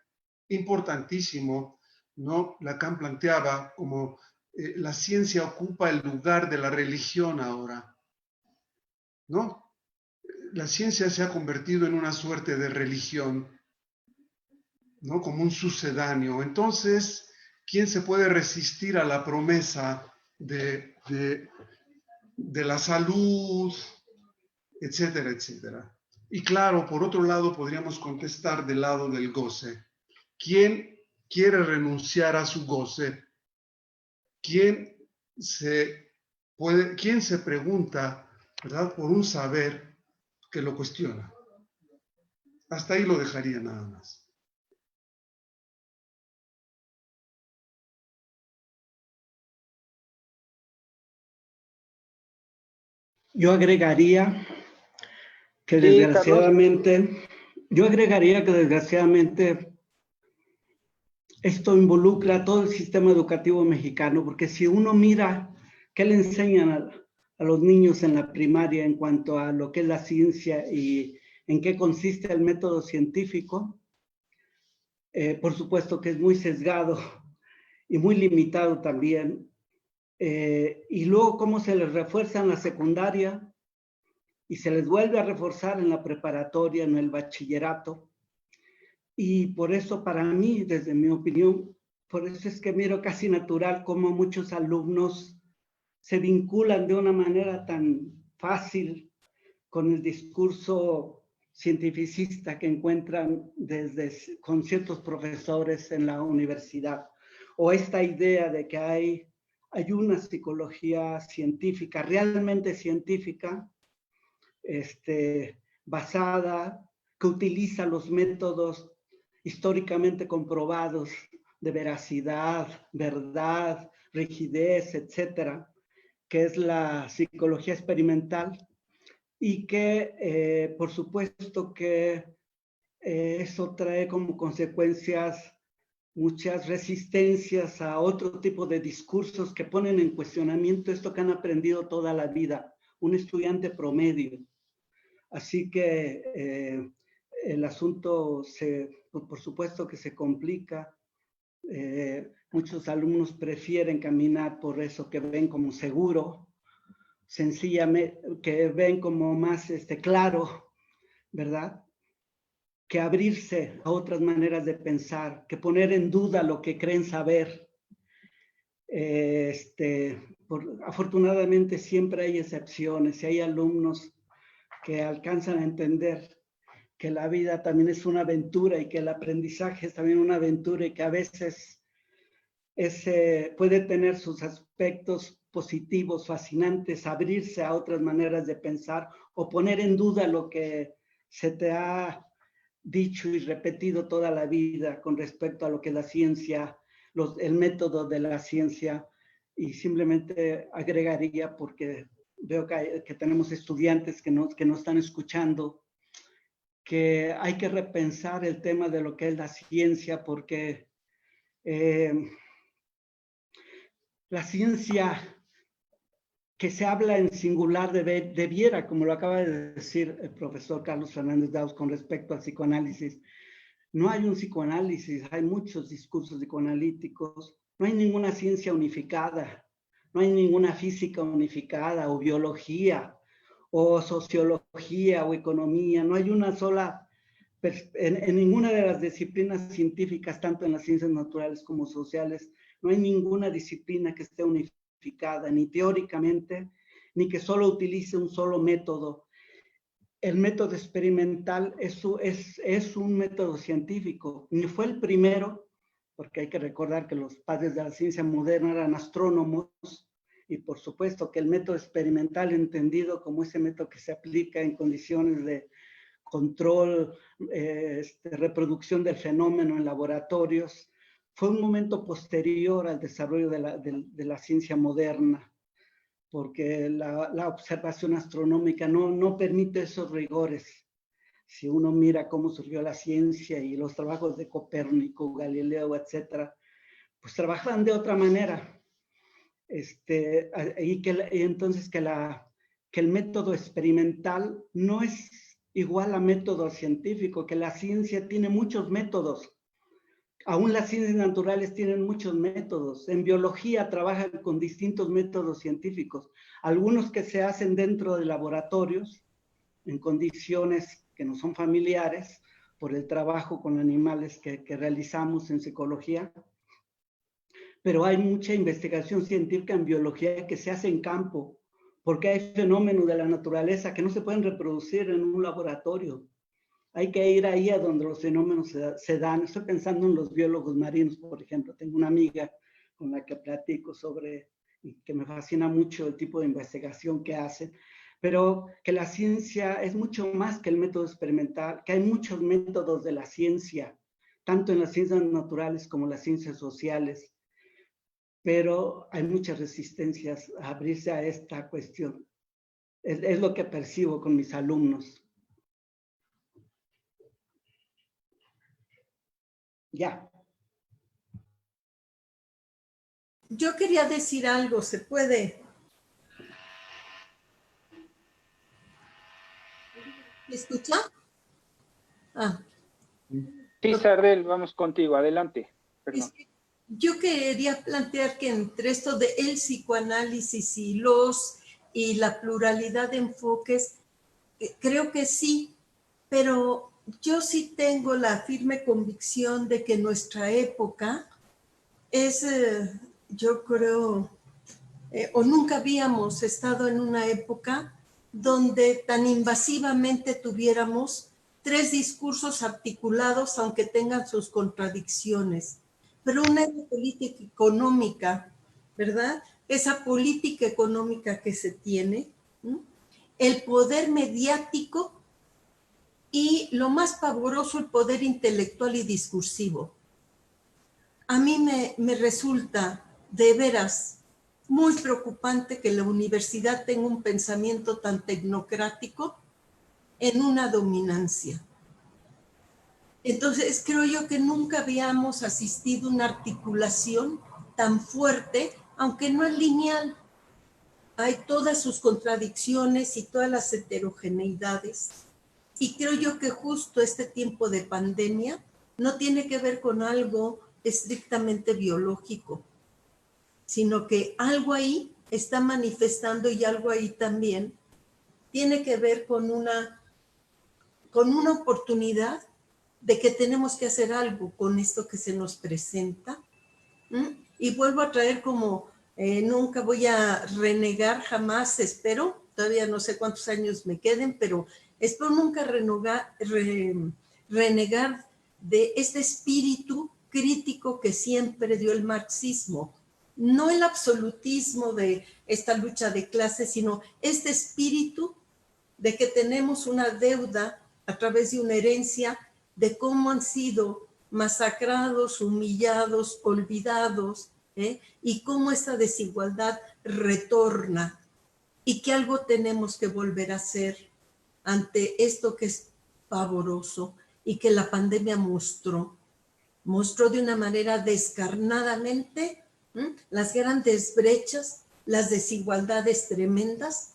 importantísimo, ¿no? Lacan planteaba como la ciencia ocupa el lugar de la religión ahora, ¿no? La ciencia se ha convertido en una suerte de religión, ¿no? Como un sucedáneo. Entonces, ¿quién se puede resistir a la promesa de la salud, etcétera, etcétera? Y claro, por otro lado, podríamos contestar del lado del goce. ¿Quién quiere renunciar a su goce? ¿Quién se pregunta, ¿verdad?, por un saber que lo cuestiona? Hasta ahí lo dejaría nada más. Yo agregaría que Sí, desgraciadamente, esto involucra a todo el sistema educativo mexicano, porque si uno mira qué le enseñan a los niños en la primaria en cuanto a lo que es la ciencia y en qué consiste el método científico, por supuesto que es muy sesgado y muy limitado también. Y luego cómo se les refuerza en la secundaria y se les vuelve a reforzar en la preparatoria, en el bachillerato. Y por eso para mí, desde mi opinión, por eso es que miro casi natural cómo muchos alumnos se vinculan de una manera tan fácil con el discurso cientificista que encuentran con ciertos profesores en la universidad, o esta idea de que hay una psicología científica, realmente científica, basada, que utiliza los métodos históricamente comprobados de veracidad, verdad, rigidez, etcétera, que es la psicología experimental, y que por supuesto que eso trae como consecuencias muchas resistencias a otro tipo de discursos que ponen en cuestionamiento esto que han aprendido toda la vida, un estudiante promedio. Así que el asunto, por supuesto que se complica. Muchos alumnos prefieren caminar por eso que ven como seguro, sencillamente, que ven como más claro, ¿verdad? Que abrirse a otras maneras de pensar, que poner en duda lo que creen saber. Afortunadamente siempre hay excepciones y hay alumnos que alcanzan a entender que la vida también es una aventura y que el aprendizaje es también una aventura y que a veces puede tener sus aspectos positivos, fascinantes, abrirse a otras maneras de pensar o poner en duda lo que se te ha dicho y repetido toda la vida con respecto a lo que es la ciencia, el método de la ciencia. Y simplemente agregaría, porque veo que tenemos estudiantes que nos están escuchando, que hay que repensar el tema de lo que es la ciencia, porque la ciencia que se habla en singular debiera, como lo acaba de decir el profesor Carlos Fernández Daus con respecto al psicoanálisis, no hay un psicoanálisis, hay muchos discursos psicoanalíticos, no hay ninguna ciencia unificada, no hay ninguna física unificada o biología o sociología o economía, no hay una sola, en ninguna de las disciplinas científicas, tanto en las ciencias naturales como sociales, no hay ninguna disciplina que esté unificada, ni teóricamente, ni que solo utilice un solo método. El método experimental es un método científico, ni fue el primero, porque hay que recordar que los padres de la ciencia moderna eran astrónomos, y por supuesto que el método experimental, entendido como ese método que se aplica en condiciones de control, reproducción del fenómeno en laboratorios, fue un momento posterior al desarrollo de la ciencia moderna, porque la observación astronómica no permite esos rigores. Si uno mira cómo surgió la ciencia y los trabajos de Copérnico, Galileo, etcétera, pues trabajaban de otra manera. Y entonces que el método experimental no es igual a método científico, que la ciencia tiene muchos métodos. Aún las ciencias naturales tienen muchos métodos. En biología trabajan con distintos métodos científicos. Algunos que se hacen dentro de laboratorios, en condiciones que no son familiares, por el trabajo con animales que realizamos en psicología. Pero hay mucha investigación científica en biología que se hace en campo, porque hay fenómenos de la naturaleza que no se pueden reproducir en un laboratorio. Hay que ir ahí a donde los fenómenos se dan. Estoy pensando en los biólogos marinos, por ejemplo. Tengo una amiga con la que platico sobre, y que me fascina mucho el tipo de investigación que hacen, pero que la ciencia es mucho más que el método experimental, que hay muchos métodos de la ciencia, tanto en las ciencias naturales como en las ciencias sociales, pero hay muchas resistencias a abrirse a esta cuestión. Es lo que percibo con mis alumnos. Ya. Yo quería decir algo, ¿se puede? ¿Me escucha? Ah. Sí, Sardel, vamos contigo, adelante. Es que yo quería plantear que entre esto de el psicoanálisis y la pluralidad de enfoques, creo que sí, pero yo sí tengo la firme convicción de que nuestra época es, yo creo, o nunca habíamos estado en una época donde tan invasivamente tuviéramos tres discursos articulados, aunque tengan sus contradicciones. Pero una política económica, ¿verdad? Esa política económica que se tiene, ¿no? El poder mediático y, lo más pavoroso, el poder intelectual y discursivo. A mí me resulta de veras muy preocupante que la universidad tenga un pensamiento tan tecnocrático en una dominancia. Entonces, creo yo que nunca habíamos asistido a una articulación tan fuerte, aunque no es lineal. Hay todas sus contradicciones y todas las heterogeneidades. Y creo yo que justo este tiempo de pandemia no tiene que ver con algo estrictamente biológico, sino que algo ahí está manifestando y algo ahí también tiene que ver con una oportunidad de que tenemos que hacer algo con esto que se nos presenta. Y vuelvo a traer como, nunca voy a renegar jamás, espero, todavía no sé cuántos años me queden, pero espero nunca renegar de este espíritu crítico que siempre dio el marxismo. No el absolutismo de esta lucha de clases, sino este espíritu de que tenemos una deuda a través de una herencia de cómo han sido masacrados, humillados, olvidados, y cómo esta desigualdad retorna y que algo tenemos que volver a hacer ante esto que es pavoroso y que la pandemia mostró de una manera descarnadamente las grandes brechas, las desigualdades tremendas,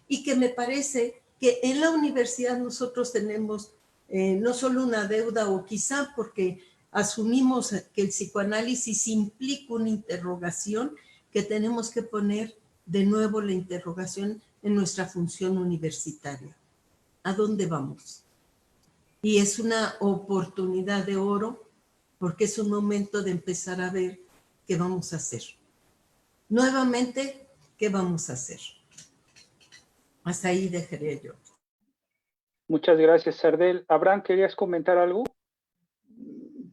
y que me parece que en la universidad nosotros tenemos no solo una deuda, o quizá porque asumimos que el psicoanálisis implica una interrogación, que tenemos que poner de nuevo la interrogación en nuestra función universitaria. ¿A dónde vamos? Y es una oportunidad de oro, porque es un momento de empezar a ver qué vamos a hacer. Nuevamente, ¿qué vamos a hacer? Hasta ahí dejaré yo. Muchas gracias, Sardel. Abraham, ¿querías comentar algo?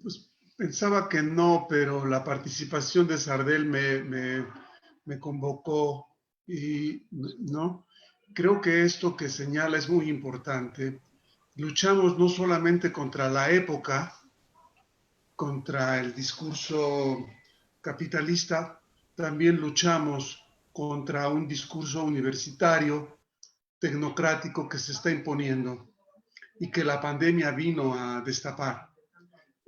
Pues pensaba que no, pero la participación de Sardel me convocó y no. Creo que esto que señala es muy importante. Luchamos no solamente contra la época, contra el discurso capitalista, también luchamos contra un discurso universitario, tecnocrático que se está imponiendo y que la pandemia vino a destapar.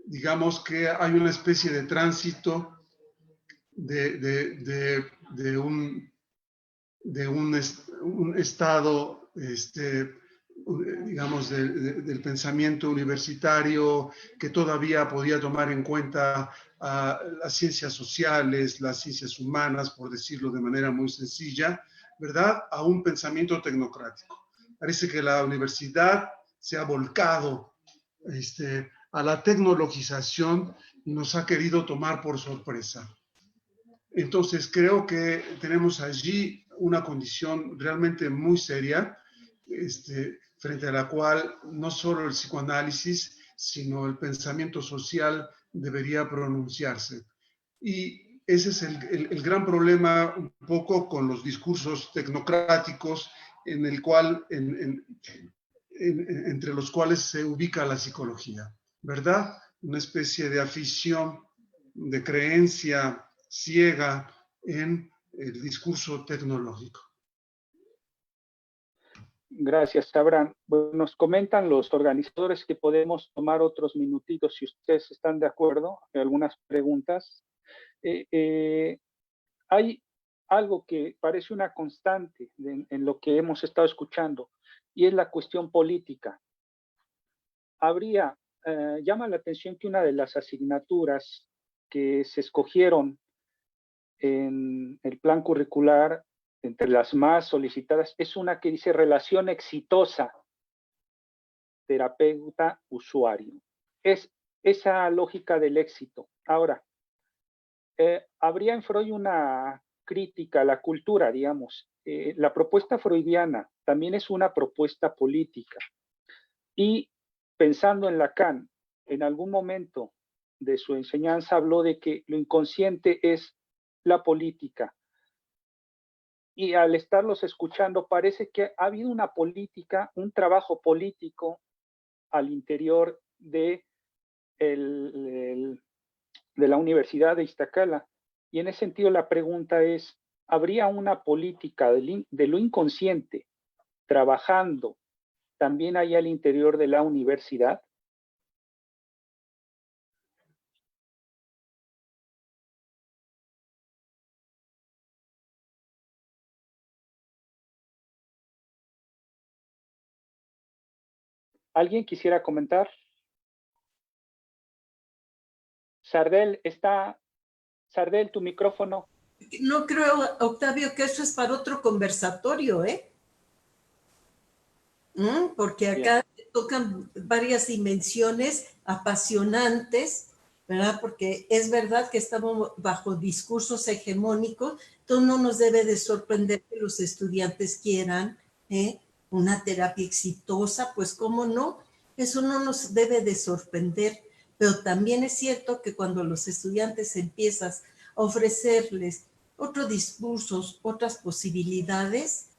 Digamos que hay una especie de tránsito de un estado, digamos, del pensamiento universitario que todavía podía tomar en cuenta las ciencias sociales, las ciencias humanas, por decirlo de manera muy sencilla, ¿verdad? A un pensamiento tecnocrático. Parece que la universidad se ha volcado a la tecnologización y nos ha querido tomar por sorpresa. Entonces, creo que tenemos allí una condición realmente muy seria, frente a la cual no solo el psicoanálisis, sino el pensamiento social debería pronunciarse. Y ese es el gran problema un poco con los discursos tecnocráticos en el cual, entre los cuales se ubica la psicología, ¿verdad? Una especie de afición, de creencia ciega en el discurso tecnológico. Gracias, Abraham. Bueno, nos comentan los organizadores que podemos tomar otros minutitos, si ustedes están de acuerdo, algunas preguntas. Hay algo que parece una constante en lo que hemos estado escuchando, y es la cuestión política. Llama la atención que una de las asignaturas que se escogieron en el plan curricular, entre las más solicitadas, es una que dice relación exitosa terapeuta-usuario. Es esa lógica del éxito. Ahora, habría en Freud una crítica a la cultura, digamos. La propuesta freudiana también es una propuesta política. Y pensando en Lacan, en algún momento de su enseñanza habló de que lo inconsciente es la política. Y al estarlos escuchando, parece que ha habido una política, un trabajo político al interior de la Universidad de Iztacala. Y en ese sentido la pregunta es, ¿habría una política de lo inconsciente trabajando también ahí al interior de la universidad? ¿Alguien quisiera comentar? Sardel, Sardel, tu micrófono. No creo, Octavio, que eso es para otro conversatorio, ¿eh? Porque acá tocan varias dimensiones apasionantes, ¿verdad? Porque es verdad que estamos bajo discursos hegemónicos, entonces no nos debe de sorprender que los estudiantes quieran una terapia exitosa, pues cómo no, eso no nos debe de sorprender, pero también es cierto que cuando los estudiantes empiezas a ofrecerles otros discursos, otras posibilidades,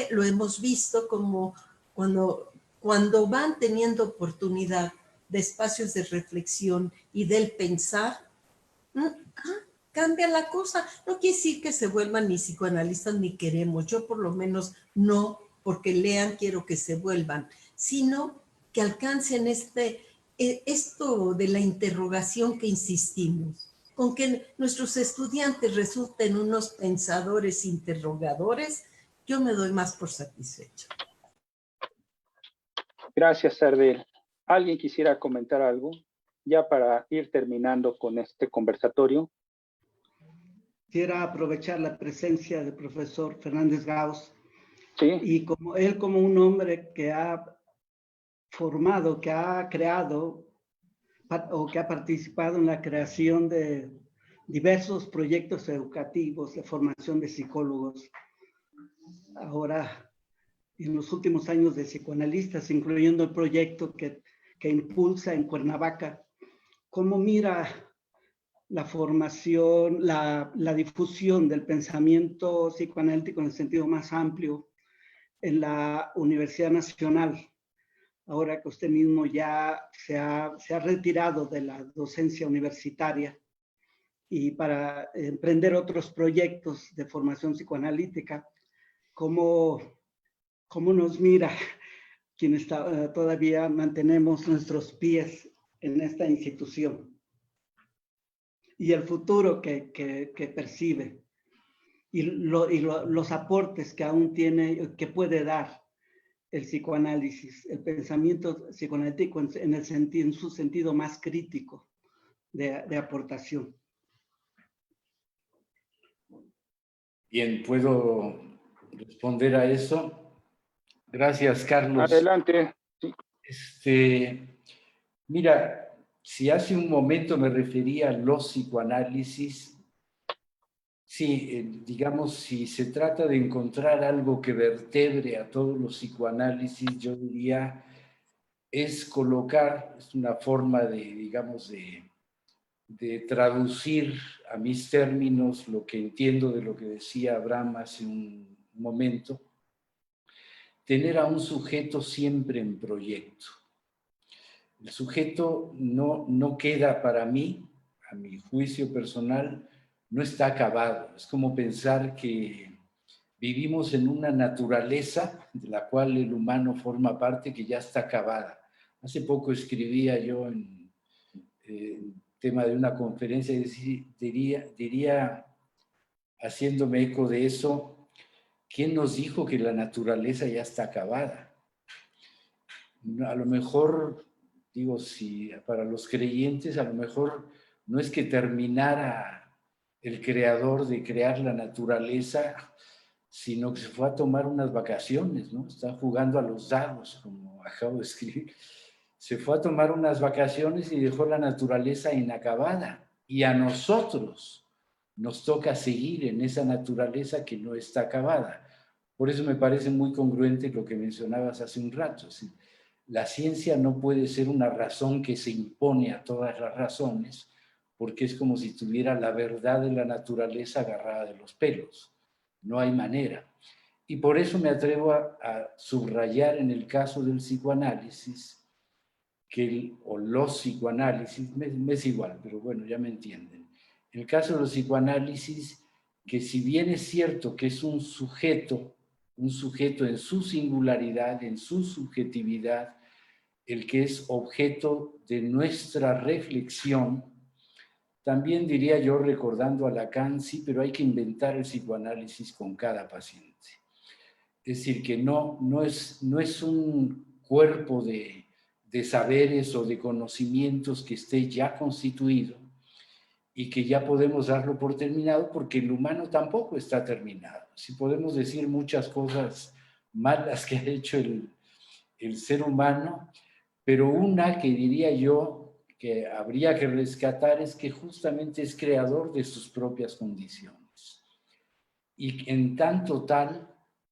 lo hemos visto como cuando van teniendo oportunidad de espacios de reflexión y del pensar, cambia la cosa. No quiere decir que se vuelvan ni psicoanalistas ni queremos, yo por lo menos no, porque lean quiero que se vuelvan, sino que alcancen esto de la interrogación que insistimos, con que nuestros estudiantes resulten unos pensadores interrogadores, yo me doy más por satisfecho. Gracias, Sardel. ¿Alguien quisiera comentar algo? Ya para ir terminando con este conversatorio. Quisiera aprovechar la presencia del profesor Fernández Gauss. Sí. Y como un hombre que ha formado, que ha creado o que ha participado en la creación de diversos proyectos educativos de formación de psicólogos. Ahora, en los últimos años de psicoanalistas, incluyendo el proyecto que impulsa en Cuernavaca, ¿cómo mira la formación, la difusión del pensamiento psicoanalítico en el sentido más amplio en la Universidad Nacional? Ahora que usted mismo ya se ha retirado de la docencia universitaria y para emprender otros proyectos de formación psicoanalítica, ¿cómo nos mira quienes todavía mantenemos nuestros pies en esta institución? Y el futuro que percibe y los aportes que aún tiene, que puede dar el psicoanálisis, el pensamiento psicoanalítico en su sentido más crítico de aportación. Bien, ¿puedo responder a eso? Gracias, Carlos. Adelante. Sí. Mira, si hace un momento me refería a los psicoanálisis, sí, digamos, si se trata de encontrar algo que vertebre a todos los psicoanálisis, yo diría, es colocar, es una forma de, digamos, de traducir a mis términos lo que entiendo de lo que decía Abraham hace un momento, tener a un sujeto siempre en proyecto. El sujeto no queda para mí, a mi juicio personal, no está acabado. Es como pensar que vivimos en una naturaleza de la cual el humano forma parte que ya está acabada. Hace poco escribía yo en tema de una conferencia y diría, haciéndome eco de eso, ¿quién nos dijo que la naturaleza ya está acabada? A lo mejor, digo, si para los creyentes, a lo mejor no es que terminara el creador de crear la naturaleza, sino que se fue a tomar unas vacaciones, ¿no? Está jugando a los dados, como acabo de escribir. Se fue a tomar unas vacaciones y dejó la naturaleza inacabada. Y a nosotros nos toca seguir en esa naturaleza que no está acabada. Por eso me parece muy congruente lo que mencionabas hace un rato. ¿Sí? La ciencia no puede ser una razón que se impone a todas las razones, porque es como si tuviera la verdad de la naturaleza agarrada de los pelos. No hay manera. Y por eso me atrevo a subrayar en el caso del psicoanálisis, o los psicoanálisis, me es igual, pero bueno, ya me entienden. En el caso de los psicoanálisis, que si bien es cierto que es un sujeto en su singularidad, en su subjetividad, el que es objeto de nuestra reflexión, también diría yo, recordando a Lacan, sí, pero hay que inventar el psicoanálisis con cada paciente. Es decir, que no es un cuerpo de de saberes o de conocimientos que esté ya constituido y que ya podemos darlo por terminado, porque el humano tampoco está terminado. Si podemos decir muchas cosas malas que ha hecho el ser humano, pero una que diría yo que habría que rescatar es que justamente es creador de sus propias condiciones. Y en tanto tal,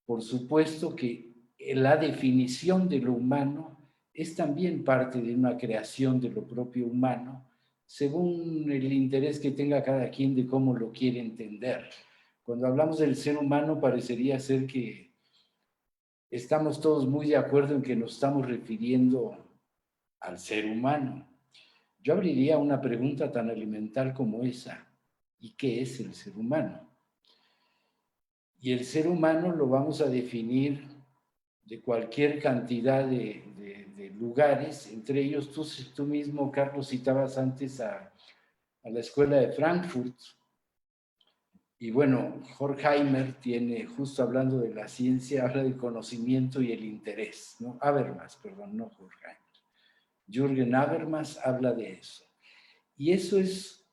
por supuesto que la definición de lo humano es también parte de una creación de lo propio humano, según el interés que tenga cada quien de cómo lo quiere entender. Cuando hablamos del ser humano, parecería ser que estamos todos muy de acuerdo en que nos estamos refiriendo al ser humano. Yo abriría una pregunta tan elemental como esa: ¿y qué es el ser humano? Y el ser humano lo vamos a definir de cualquier cantidad de lugares, entre ellos tú mismo, Carlos, citabas antes a la Escuela de Frankfurt. Y bueno, Horkheimer tiene, justo hablando de la ciencia, habla del conocimiento y el interés, ¿no? Habermas, perdón, no Horkheimer. Jürgen Habermas habla de eso. Y eso es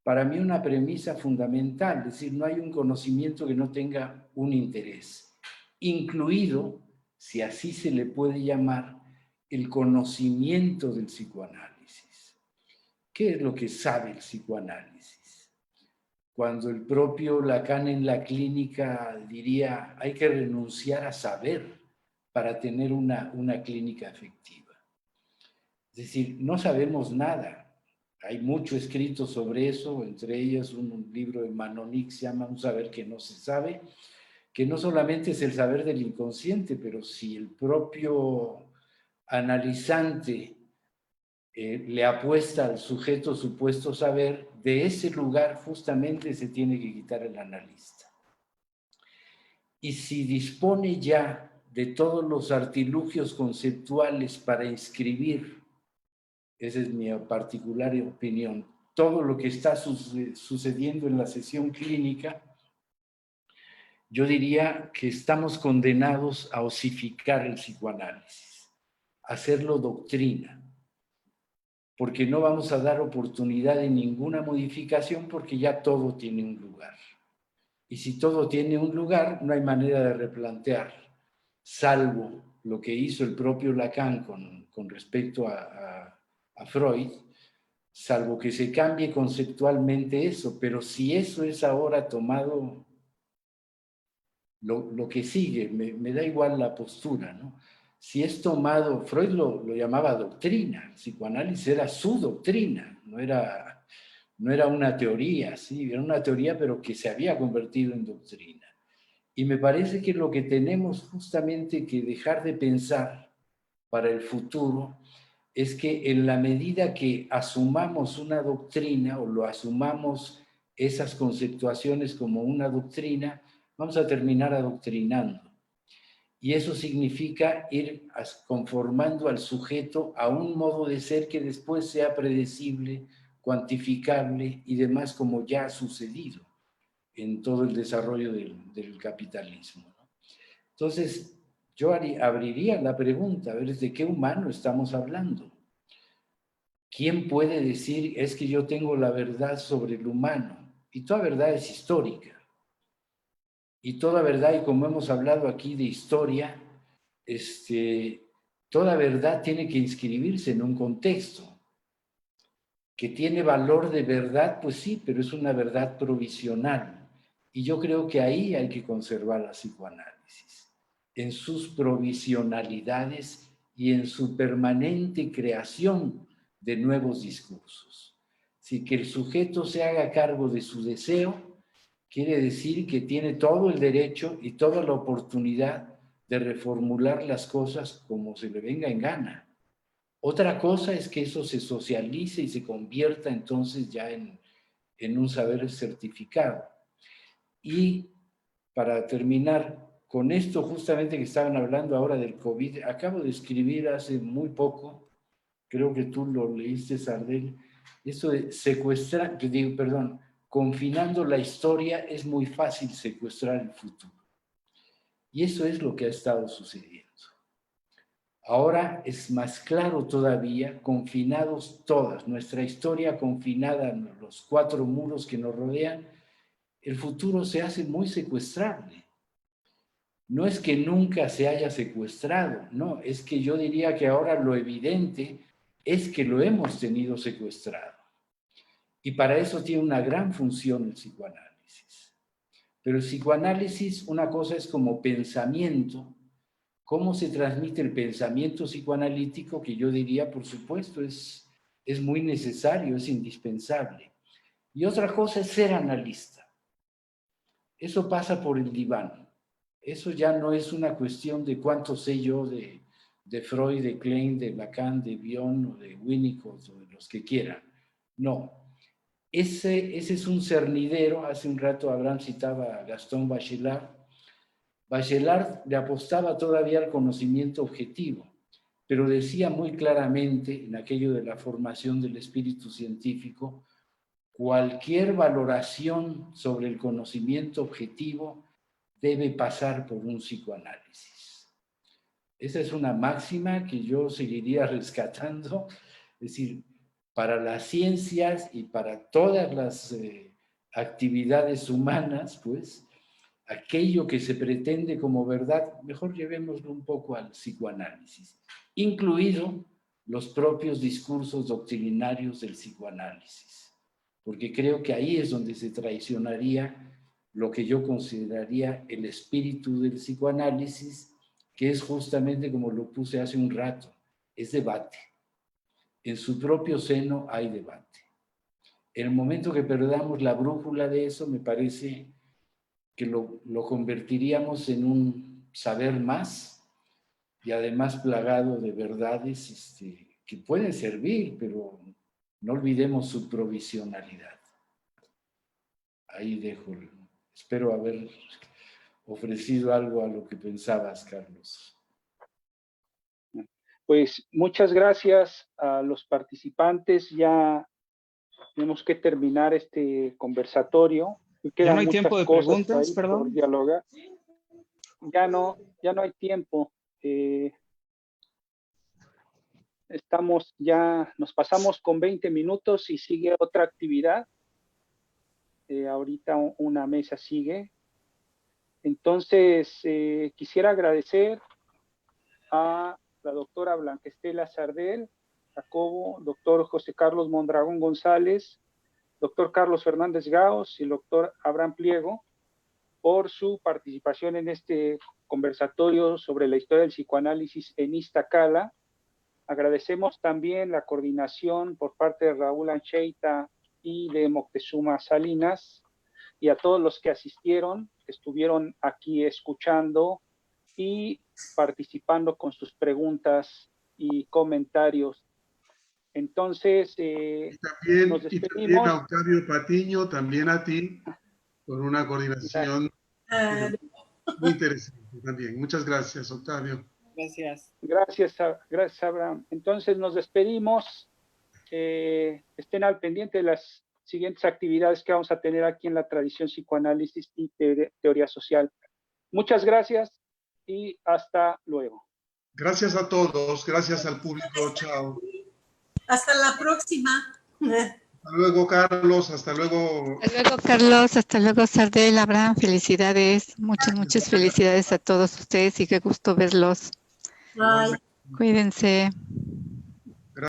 para mí una premisa fundamental, es decir, no hay un conocimiento que no tenga un interés, incluido, si así se le puede llamar, el conocimiento del psicoanálisis. ¿Qué es lo que sabe el psicoanálisis? Cuando el propio Lacan en la clínica diría, hay que renunciar a saber para tener una clínica efectiva. Es decir, no sabemos nada. Hay mucho escrito sobre eso, entre ellos un libro de Manonic se llama Un saber que no se sabe, que no solamente es el saber del inconsciente, pero si el propio analizante le apuesta al sujeto supuesto saber, de ese lugar justamente se tiene que quitar el analista. Y si dispone ya de todos los artilugios conceptuales para inscribir, esa es mi particular opinión, todo lo que está sucediendo en la sesión clínica, yo diría que estamos condenados a osificar el psicoanálisis, a hacerlo doctrina, porque no vamos a dar oportunidad de ninguna modificación porque ya todo tiene un lugar. Y si todo tiene un lugar, no hay manera de replantear, salvo lo que hizo el propio Lacan con respecto a Freud, salvo que se cambie conceptualmente eso, pero si eso es ahora tomado, lo que sigue, me da igual la postura, ¿no? Si es tomado, Freud lo llamaba doctrina, el psicoanálisis era su doctrina, no era una teoría, sí, era una teoría pero que se había convertido en doctrina. Y me parece que lo que tenemos justamente que dejar de pensar para el futuro es que en la medida que asumamos una doctrina o lo asumamos esas conceptuaciones como una doctrina, vamos a terminar adoctrinando. Y eso significa ir conformando al sujeto a un modo de ser que después sea predecible, cuantificable y demás, como ya ha sucedido en todo el desarrollo del capitalismo, ¿no? Entonces, yo abriría la pregunta, a ver, ¿de qué humano estamos hablando? ¿Quién puede decir, es que yo tengo la verdad sobre el humano? Y toda verdad es histórica. Y toda verdad, y como hemos hablado aquí de historia, toda verdad tiene que inscribirse en un contexto. Que tiene valor de verdad, pues sí, pero es una verdad provisional. Y yo creo que ahí hay que conservar la psicoanálisis, en sus provisionalidades y en su permanente creación de nuevos discursos. Si que el sujeto se haga cargo de su deseo, quiere decir que tiene todo el derecho y toda la oportunidad de reformular las cosas como se le venga en gana. Otra cosa es que eso se socialice y se convierta entonces ya en un saber certificado. Y para terminar con esto justamente que estaban hablando ahora del COVID, acabo de escribir hace muy poco, creo que tú lo leíste, Sardel, esto de confinando la historia es muy fácil secuestrar el futuro. Y eso es lo que ha estado sucediendo. Ahora es más claro todavía, confinados todas, nuestra historia confinada en los 4 muros que nos rodean, el futuro se hace muy secuestrable. No es que nunca se haya secuestrado, no, es que yo diría que ahora lo evidente es que lo hemos tenido secuestrado. Y para eso tiene una gran función el psicoanálisis. Pero el psicoanálisis, una cosa es como pensamiento, cómo se transmite el pensamiento psicoanalítico, que yo diría, por supuesto, es muy necesario, es indispensable. Y otra cosa es ser analista. Eso pasa por el diván. Eso ya no es una cuestión de cuánto sé yo de Freud, de Klein, de Lacan, de Bion o de Winnicott o de los que quieran. No. Ese es un cernidero. Hace un rato Abraham citaba a Gastón Bachelard. Bachelard le apostaba todavía al conocimiento objetivo, pero decía muy claramente en aquello de la formación del espíritu científico, cualquier valoración sobre el conocimiento objetivo debe pasar por un psicoanálisis. Esa es una máxima que yo seguiría rescatando, es decir, para las ciencias y para todas las actividades humanas, pues, aquello que se pretende como verdad, mejor llevémoslo un poco al psicoanálisis, incluido los propios discursos doctrinarios del psicoanálisis, porque creo que ahí es donde se traicionaría lo que yo consideraría el espíritu del psicoanálisis, que es justamente como lo puse hace un rato, es debate. En su propio seno hay debate. En el momento que perdamos la brújula de eso, me parece que lo convertiríamos en un saber más y además plagado de verdades que pueden servir, pero no olvidemos su provisionalidad. Ahí dejo. Espero haber ofrecido algo a lo que pensabas, Carlos. Pues muchas gracias a los participantes. Ya tenemos que terminar este conversatorio. Ya no hay tiempo de preguntas, perdón. Por dialogar. Ya no hay tiempo. Nos pasamos con 20 minutos y sigue otra actividad. Ahorita una mesa sigue. Entonces, quisiera agradecer a la doctora Blanca Estela Sardel Jacobo, doctor José Carlos Mondragón González, doctor Carlos Fernández Gaos y el doctor Abraham Pliego por su participación en este conversatorio sobre la historia del psicoanálisis en Iztacala. Agradecemos también la coordinación por parte de Raúl Ancheita y de Moctezuma Salinas, y a todos los que asistieron, que estuvieron aquí escuchando y participando con sus preguntas y comentarios. Entonces, nos despedimos. Y también a Octavio Patiño, también a ti, por una coordinación muy interesante también. Muchas gracias, Octavio. Gracias. Gracias, Abraham. Entonces, nos despedimos. Estén al pendiente de las siguientes actividades que vamos a tener aquí en la tradición psicoanálisis y teoría social. Muchas gracias y hasta luego. Gracias a todos, gracias al público, chao. Hasta la próxima. Hasta luego, Carlos, hasta luego. Hasta luego, Carlos, hasta luego, Sardel, Abraham, felicidades, muchas felicidades a todos ustedes y qué gusto verlos. Bye. Cuídense.